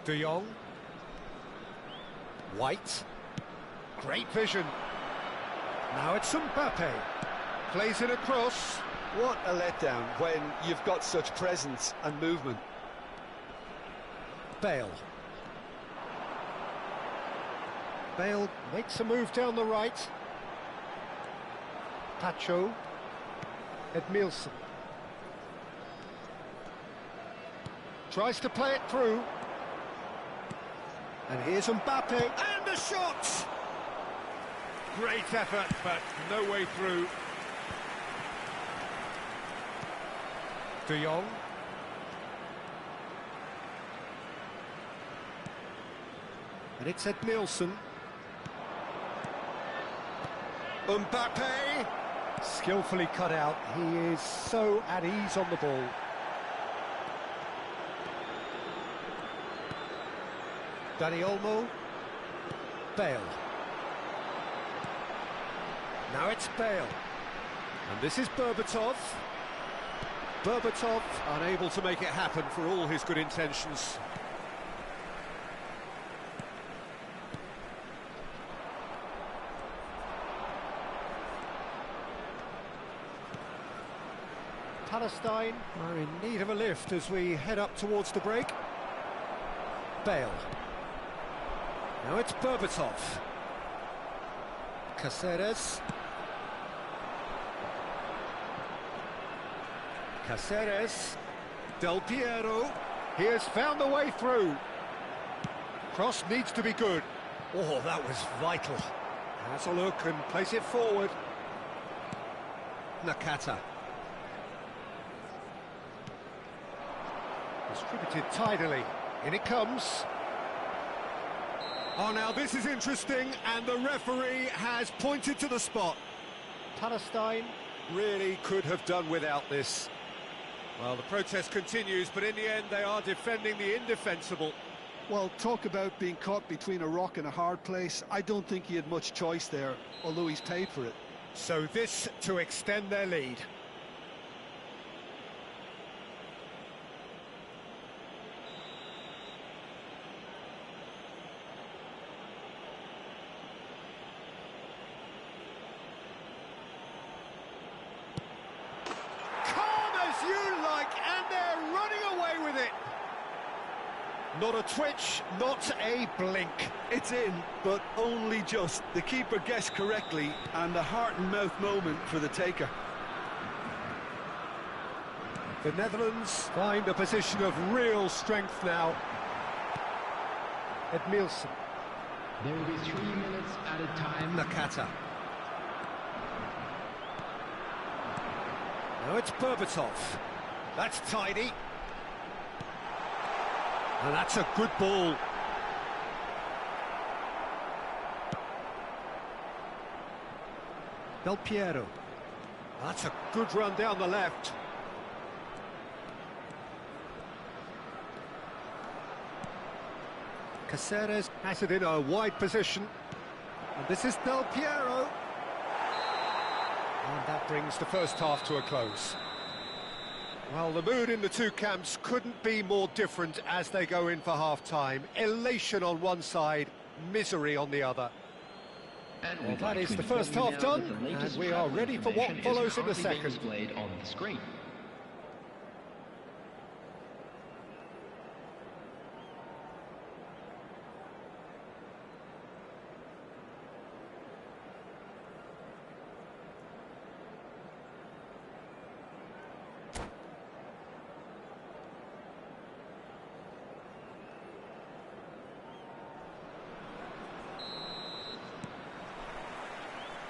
De Jong. White. Great vision. Now it's Mbappe. Plays it across. What a letdown when you've got such presence and movement. Bale. Bale makes a move down the right. Pacho. Edmilson. Tries to play it through. And here's Mbappe. And a shot! Great effort, but no way through. De Jong. And it's Edmilson. Mbappe! Skillfully cut out. He is so at ease on the ball. Dani Olmo. Bale. Now it's Bale. And this is Berbatov. Berbatov unable to make it happen for all his good intentions. Palestine are in need of a lift as we head up towards the break. Bale. Now it's Berbatov. Caceres. Caceres. Del Piero. He has found the way through. Cross needs to be good. Oh, that was vital. Has a look and place it forward. Nakata. Distributed tidily. In it comes. Oh, now this is interesting, and the referee has pointed to the spot. Palestine really could have done without this. Well, the protest continues, but in the end they are defending the indefensible. Well, talk about being caught between a rock and a hard place. I don't think he had much choice there, although he's paid for it. So this to extend their lead. Not a twitch, not a blink. It's in, but only just. The keeper guessed correctly, and a heart-and-mouth moment for the taker. The Netherlands find a position of real strength now. Edmilson. There will be 3 minutes at a time. Nakata. Now it's Berbatov. That's tidy. And that's a good ball. Del Piero. That's a good run down the left. Caceres has it in a wide position. And this is Del Piero. And that brings the first half to a close. Well, the mood in the two camps couldn't be more different as they go in for half-time. Elation on one side, misery on the other. Well, that is the first half done, and we are ready for what follows in the second. Displayed on the screen.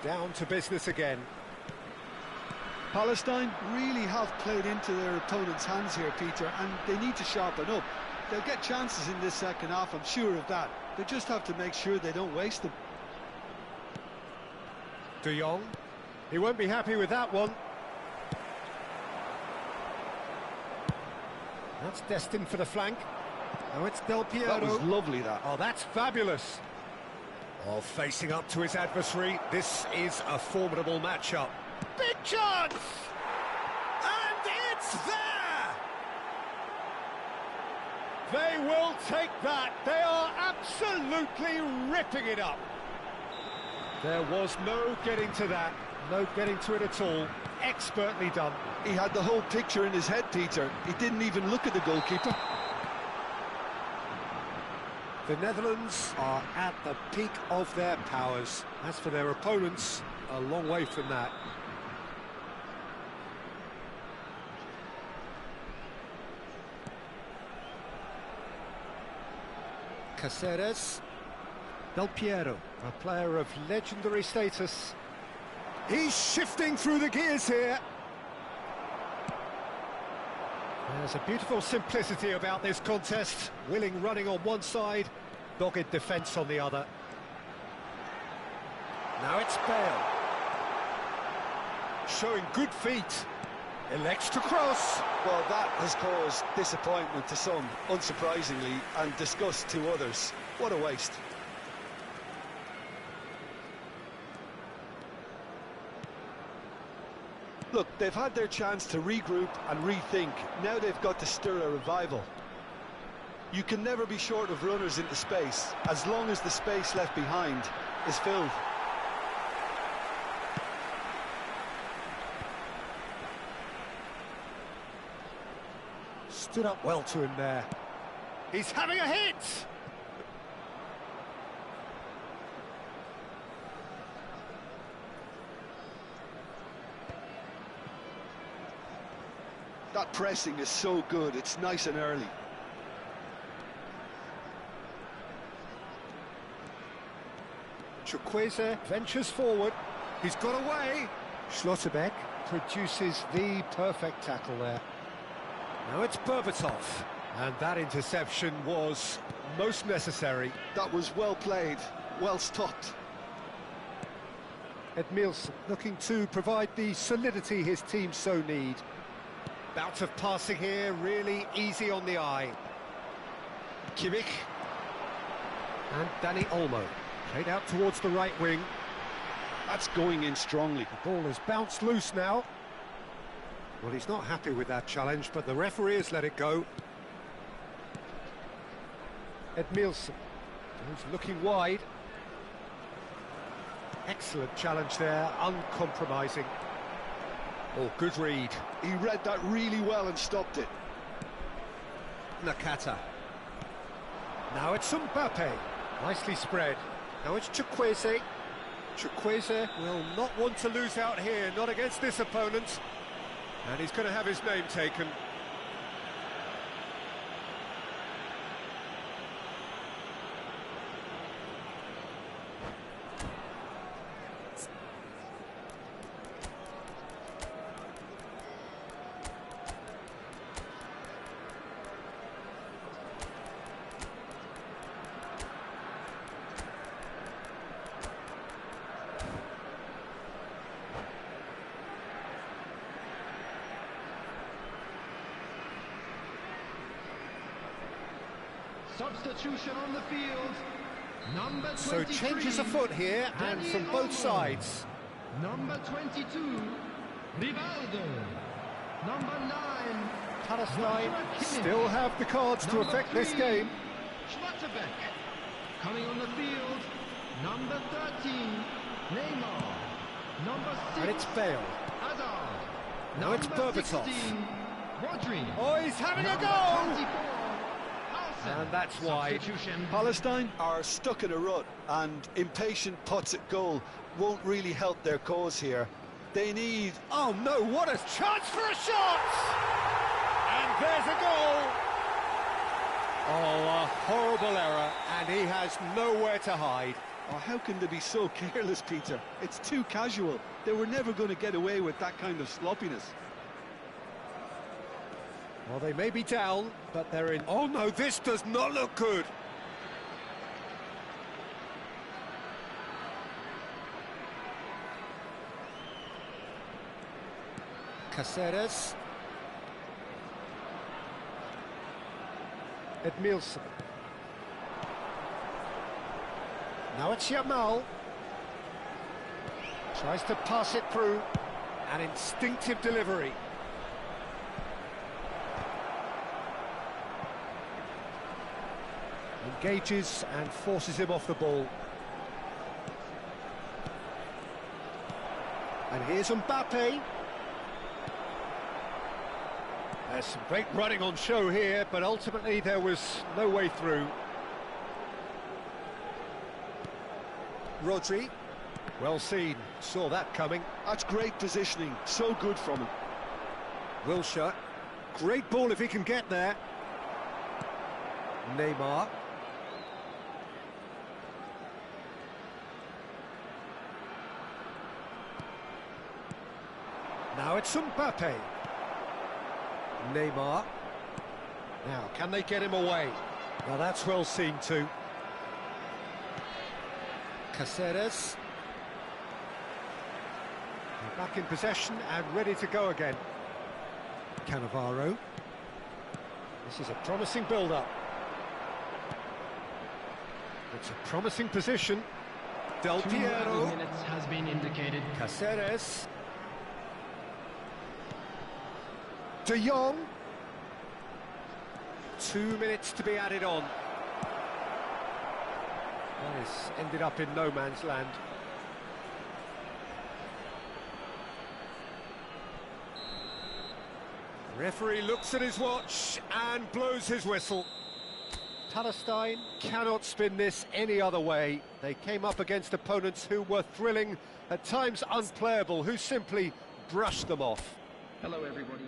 Down to business again. Palestine really have played into their opponent's hands here, Peter, and they need to sharpen up. They'll get chances in this second half, I'm sure of that. They just have to make sure they don't waste them. De Jong. He won't be happy with that one. That's destined for the flank. Oh, it's Del Piero. That was lovely, that. Oh, that's fabulous. Oh, facing up to his adversary, this is a formidable matchup. Big chance! And it's there! They will take that. They are absolutely ripping it up. There was no getting to that, no getting to it at all. Expertly done. He had the whole picture in his head, Peter. He didn't even look at the goalkeeper. The Netherlands are at the peak of their powers. As for their opponents, a long way from that. Caceres. Del Piero, a player of legendary status. He's shifting through the gears here. There's a beautiful simplicity about this contest. Willing running on one side, dogged defence on the other. Now it's Bale. Showing good feet. Elects to cross. Well, that has caused disappointment to some, unsurprisingly, and disgust to others. What a waste. Look, they've had their chance to regroup and rethink. Now they've got to stir a revival. You can never be short of runners into space, as long as the space left behind is filled. Stood up well to him there. He's having a hit! That pressing is so good, it's nice and early. Chukwueze ventures forward. He's got away. Schlotterbeck produces the perfect tackle there. Now it's Berbatov. And that interception was most necessary. That was well played, well stopped. Edmilson looking to provide the solidity his team so need. Bout of passing here, really easy on the eye. Kimmich. And Danny Olmo. Played out towards the right wing. That's going in strongly. The ball has bounced loose now. Well, he's not happy with that challenge, but the referee has let it go. Edmilson, who's looking wide. Excellent challenge there, uncompromising. Oh, good read. He read that really well and stopped it. Nakata. Now it's Mbappe. Nicely spread. Now it's Chukwueze. Chukwueze will not want to lose out here, not against this opponent. And he's going to have his name taken. Substitution on the field. Number 23. So changes afoot here, and from both sides. Number 22, Rivaldo. Number 9, Palestine still have the cards to affect this game. Schlotterbeck. Coming on the field, number 13, Neymar. Number 6, And it's Bale. Hazard. Now it's Number Berbatov. 16, Rodri. Oh, he's having a Number go! 24, Alsen. And that's wide. Substitution. Palestine are stuck in a rut, and impatient putts at goal won't really help their cause here. They need... Oh no, what a chance for a shot! And there's a goal! Oh, a horrible error, and he has nowhere to hide. Oh, how can they be so careless, Peter? It's too casual. They were never going to get away with that kind of sloppiness. Well, they may be down, but they're in... Oh no, this does not look good! Caceres. Edmilson. Now it's Yamal. Tries to pass it through. An instinctive delivery. Engages and forces him off the ball. And here's Mbappe. There's some great running on show here, but ultimately there was no way through. Rodri. Well seen, saw that coming. That's great positioning, so good from him. Wilshere. Great ball if he can get there. Neymar. Now it's Mbappe. Neymar. Now, can they get him away? Now that's well seen too. Caceres. They're back in possession and ready to go again. Cannavaro. This is a promising build-up. It's a promising position. Del 2 Piero. minutes has been indicated. Caceres. De Jong. 2 minutes to be added on. That has ended up in no man's land. Referee looks at his watch and blows his whistle. Palestine cannot spin this any other way. They came up against opponents who were thrilling, at times unplayable, who simply brushed them off. Hello, everybody.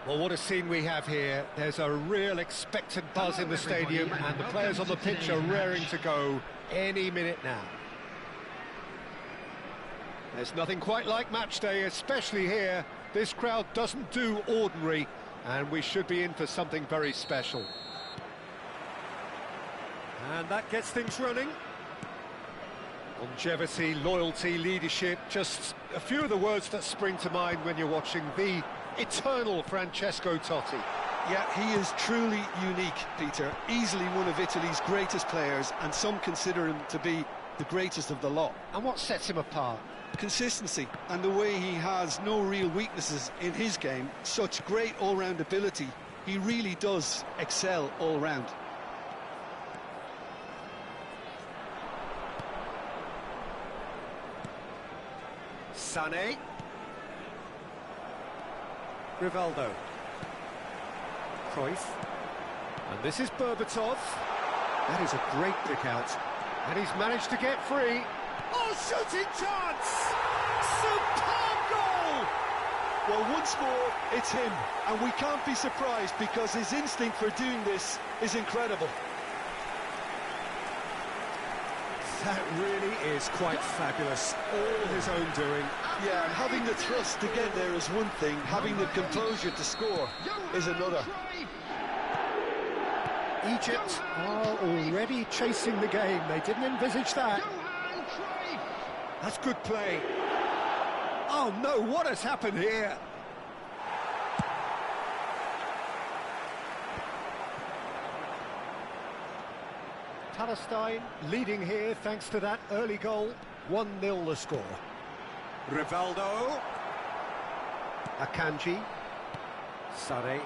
Well, what a scene we have here. There's a real expectant buzz in the stadium, and the players on the pitch are raring to go any minute now. There's nothing quite like match day, especially here. This crowd doesn't do ordinary, and we should be in for something very special. And that gets things running. Longevity, loyalty, leadership, just a few of the words that spring to mind when you're watching the eternal Francesco Totti. Yeah, he is truly unique, Peter. Easily one of Italy's greatest players, and some consider him to be the greatest of the lot. And what sets him apart? Consistency, and the way he has no real weaknesses in his game. Such great all-round ability. He really does excel all round. Sané. Rivaldo. Cruyff. And this is Berbatov. That is a great pick out. And he's managed to get free. Oh, shooting chance! Superb goal! Well, once more, it's him. And we can't be surprised because his instinct for doing this is incredible. That really is quite fabulous. All his own doing. Yeah, and having the thrust to get there is one thing. Having the composure to score is another. Egypt are already chasing the game. They didn't envisage that. That's good play. Oh no, what has happened here? Palestine leading here thanks to that early goal. 1-0 the score. Rivaldo. Akanji. Sane.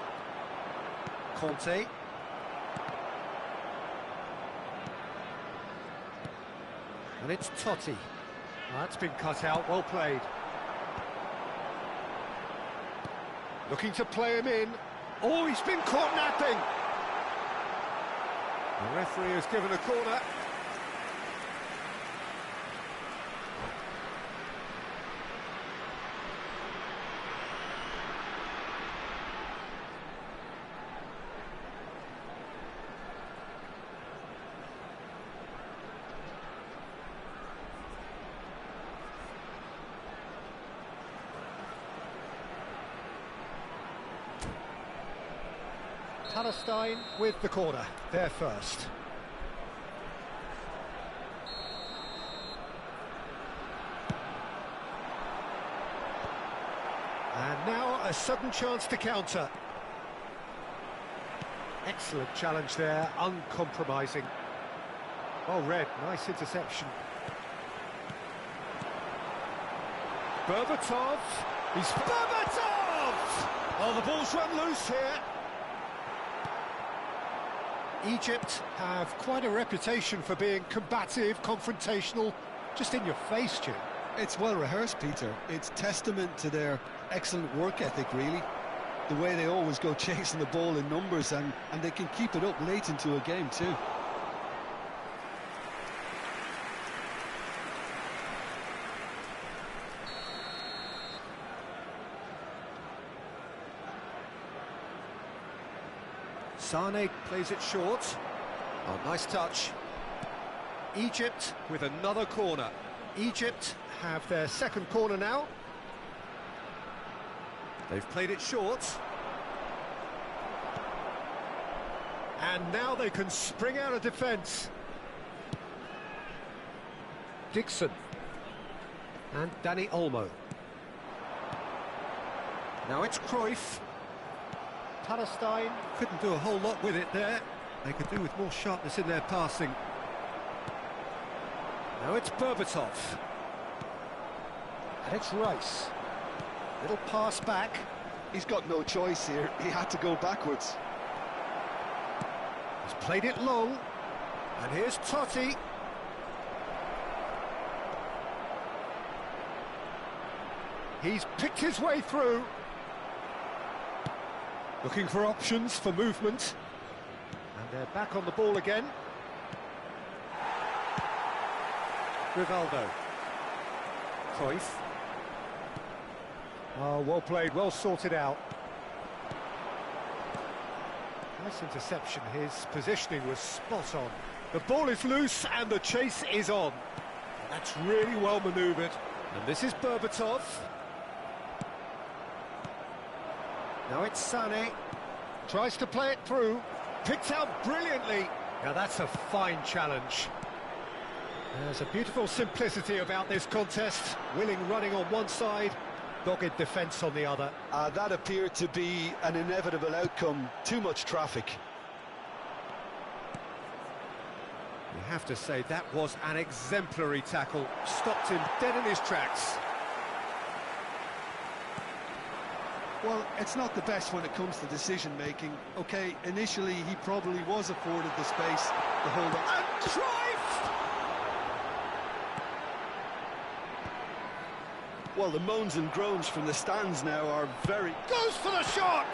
Conte. And it's Totti. That's been cut out, well played. Looking to play him in. Oh, he's been caught napping. The referee has given a corner. Palestine with the corner, there first. And now a sudden chance to counter. Excellent challenge there, uncompromising. Well read, nice interception. Berbatov, he's Berbatov! Oh, the ball's run loose here. Egypt have quite a reputation for being combative, confrontational, just in your face, Jim. It's well rehearsed, Peter. It's testament to their excellent work ethic, really. The way they always go chasing the ball in numbers, and they can keep it up late into a game too. Sane plays it short. Oh, nice touch. Egypt with another corner. Egypt have their second corner now. They've played it short. And now they can spring out of defence. Dixon. And Dani Olmo. Now it's Cruyff. Palestine couldn't do a whole lot with it there. They could do with more sharpness in their passing. Now it's Berbatov. And it's Rice. Little pass back. He's got no choice here. He had to go backwards. He's played it long. And here's Totti. He's picked his way through. Looking for options for movement. And they're back on the ball again. Rivaldo. Cruyff. Oh, well played, well sorted out. Nice interception. His positioning was spot on. The ball is loose and the chase is on. That's really well manoeuvred. And this is Berbatov. Now it's Sané. Tries to play it through. Picked out brilliantly. Now that's a fine challenge. There's a beautiful simplicity about this contest. Willing running on one side, Dogged defence on the other. That appeared to be an inevitable outcome. Too much traffic. You have to say that was an exemplary tackle. Stopped him dead in his tracks. Well, it's not the best when it comes to decision-making. OK, initially he probably was afforded the space to hold on. And Cruyff! Well, the moans and groans from the stands now are very... Goes for the shot!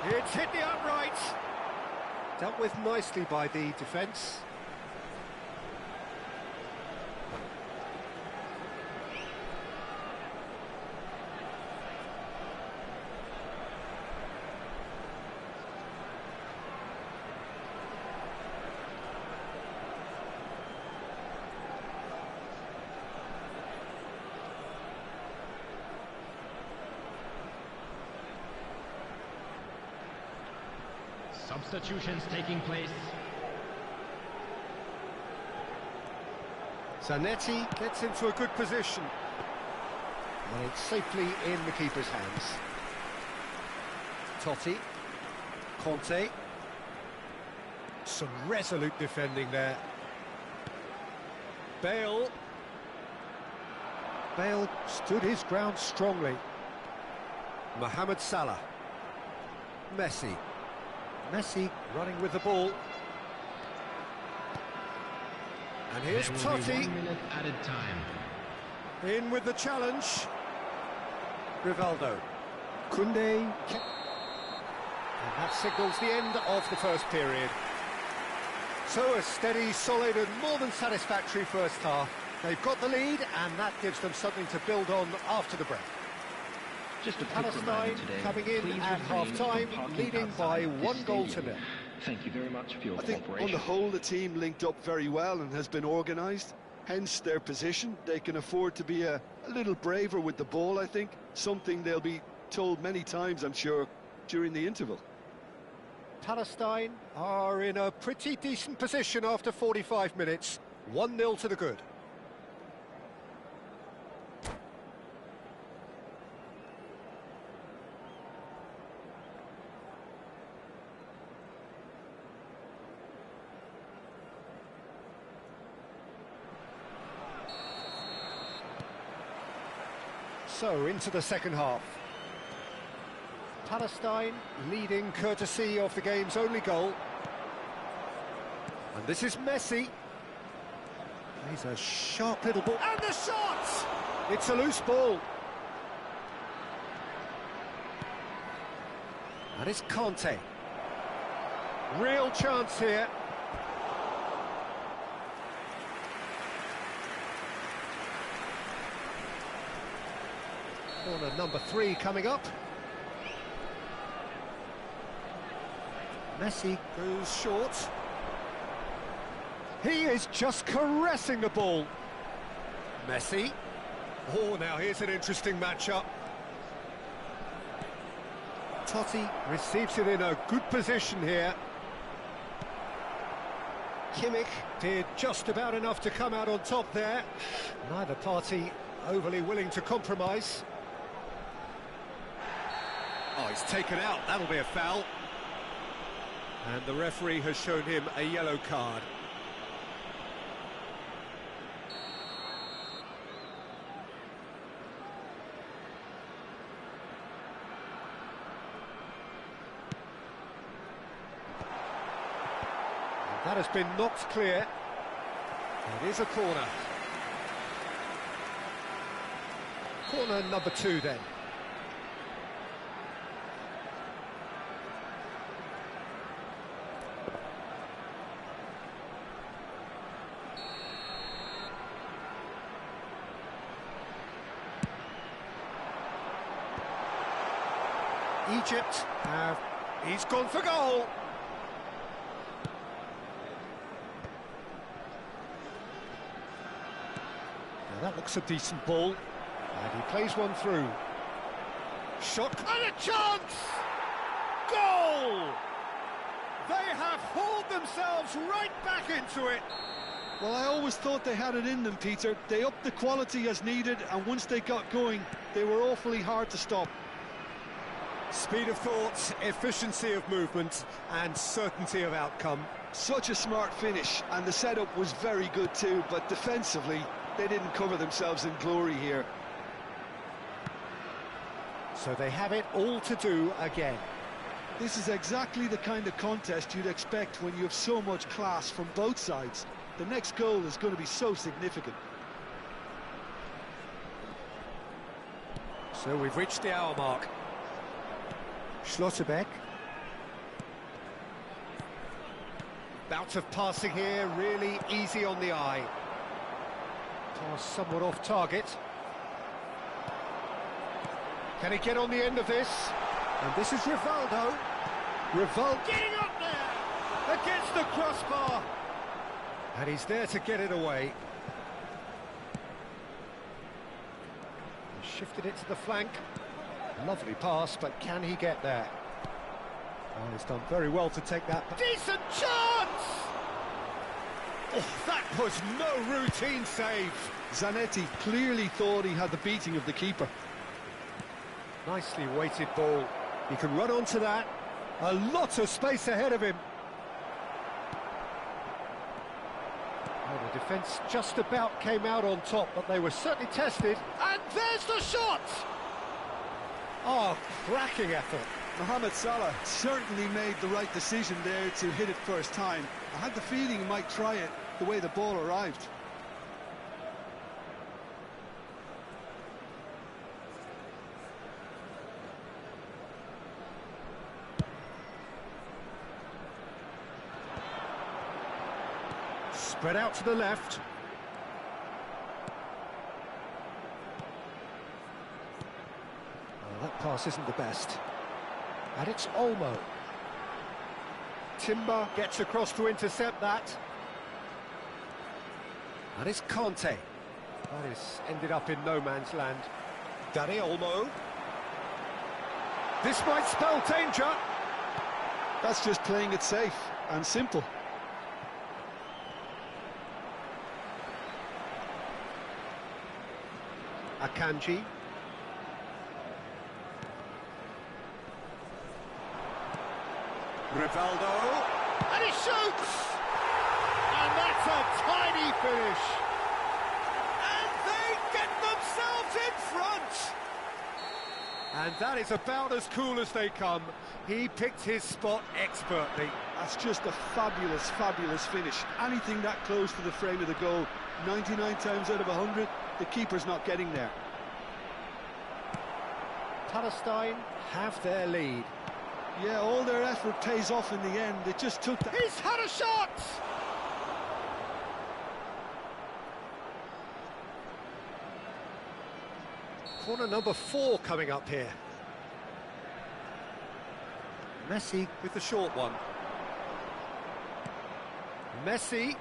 It's hit the upright. Dealt with nicely by the defence. Substitutions taking place. Zanetti gets into a good position. And it's safely in the keeper's hands. Totti. Conte. Some resolute defending there. Bale. Bale stood his ground strongly. Mohamed Salah. Messi. Messi running with the ball. And here's Totti. 1 minute added time. In with the challenge. Rivaldo. Koundé. And that signals the end of the first period. So a steady, solid and more than satisfactory first half. They've got the lead and that gives them something to build on after the break. Just a quick Palestine reminder today, coming in please at refrain half-time, from parking leading outside by of this 1 goal to stadium. 0. Thank you very much for your I think cooperation. on the whole the team linked up very well and has been organised, hence their position. They can afford to be a little braver with the ball, I think, something they'll be told many times, I'm sure, during the interval. Palestine are in a pretty decent position after 45 minutes. 1-0 to the good. So, into the second half. Palestine leading courtesy of the game's only goal. And this is Messi. He's a sharp little ball. And the shot! It's a loose ball. And it's Conte. Real chance here. Corner number 3 coming up. Messi goes short. He is just caressing the ball. Messi. Oh, now here's an interesting matchup. Totti receives it in a good position here. Kimmich did just about enough to come out on top there. Neither party overly willing to compromise. Oh, he's taken out. That'll be a foul. And the referee has shown him a yellow card. And that has been knocked clear. It is a corner. Corner number 2 then. Egypt he's gone for goal. Now that looks a decent ball. And he plays one through. Shot and a chance! Goal! They have hauled themselves right back into it. Well, I always thought they had it in them, Peter. They upped the quality as needed, and once they got going, they were awfully hard to stop. Speed of thought, efficiency of movement, and certainty of outcome. Such a smart finish, and the setup was very good too, but defensively, they didn't cover themselves in glory here. So they have it all to do again. This is exactly the kind of contest you'd expect when you have so much class from both sides. The next goal is going to be so significant. So we've reached the hour mark. Schlotterbeck. Bout of passing here, really easy on the eye. Pass somewhat off target. Can he get on the end of this? And this is Rivaldo. Rivaldo getting up there against the crossbar. And he's there to get it away. He shifted it to the flank. Lovely pass, but can he get there? Oh, he's done very well to take that. Decent chance! Oh, that was no routine save. Zanetti clearly thought he had the beating of the keeper. Nicely weighted ball. He can run onto that. A lot of space ahead of him. Oh, the defence just about came out on top, but they were certainly tested. And there's the shot! Oh, cracking effort. Mohamed Salah certainly made the right decision there to hit it first time. I had the feeling he might try it the way the ball arrived. Spread out to the left. Oh, that pass isn't the best. And it's Olmo. Timber gets across to intercept that. And it's Conte. That is ended up in no man's land. Dani Olmo. This might spell danger. That's just playing it safe and simple. Akanji. Rivaldo. And he shoots! And that's a tiny finish. And they get themselves in front. And that is about as cool as they come. He picked his spot expertly. That's just a fabulous, fabulous finish. Anything that close to the frame of the goal, 99 times out of 100, the keeper's not getting there. Palestine have their lead. Yeah, all their effort pays off in the end. It just took the... He's had a shot! Corner number 4 coming up here. Messi with the short one. Messi.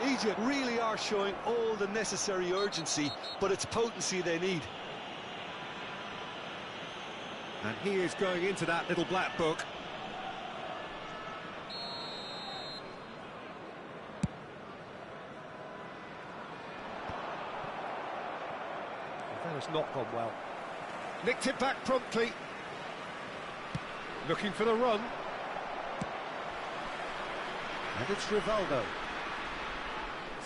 Egypt really are showing all the necessary urgency, but it's potency they need. And he is going into that little black book. That has not gone well. Nicked it back promptly. Looking for the run. And it's Rivaldo.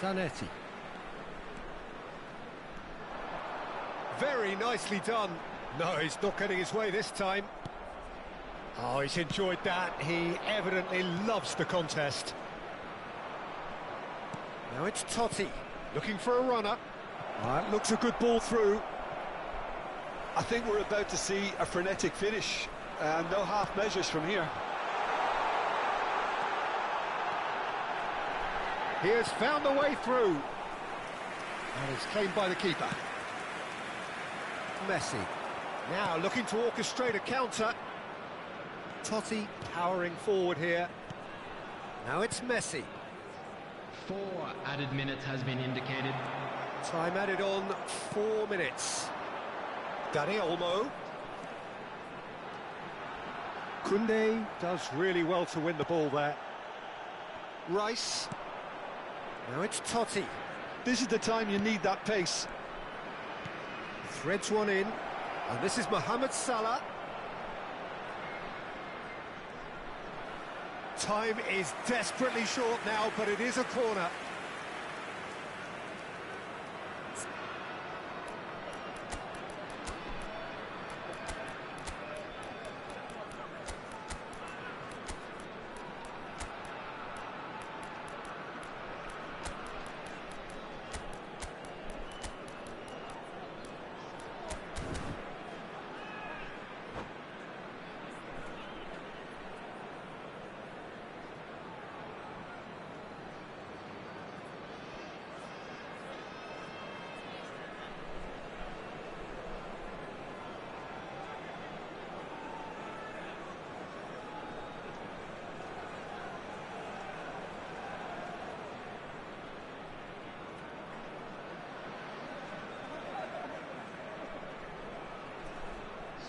Zanetti. Very nicely done. No, he's not getting his way this time. Oh, he's enjoyed that. He evidently loves the contest. Now it's Totti, looking for a runner. That looks a good ball through. I think we're about to see a frenetic finish, and no half measures from here. He has found the way through. And it's claimed by the keeper. Messi. Now looking to orchestrate a counter. Totti powering forward here. Now it's Messi. 4 added minutes has been indicated. Time added on 4 minutes. Dani Olmo. Koundé does really well to win the ball there. Rice. Now it's Totti. This is the time you need that pace. Threads one in. And this is Mohamed Salah. Time is desperately short now, but it is a corner.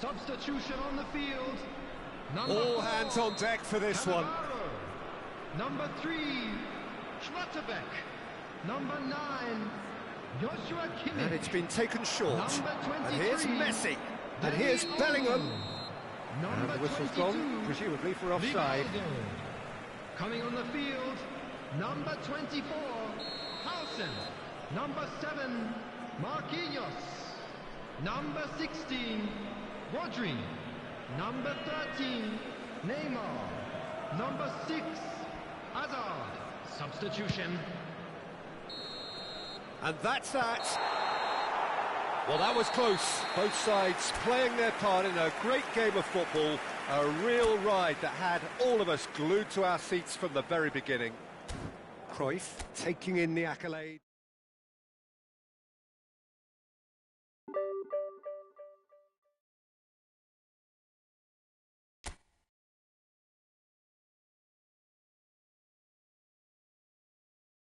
Substitution on the field. All hands on deck for this one. Number 3, Schlotterbeck. Number 9, Joshua Kimmich. And it's been taken short. Number 23, And here's Messi. And here's Bellingham. And Number the whistle's 22, gone, presumably for offside. Rivaldo. Coming on the field, number 24, Hausen. Number 7, Marquinhos. Number 16, Rodri. Number 13, Neymar. Number 6, Hazard. Substitution. And that's that. Well, that was close. Both sides playing their part in a great game of football. A real ride that had all of us glued to our seats from the very beginning. Cruyff taking in the accolade.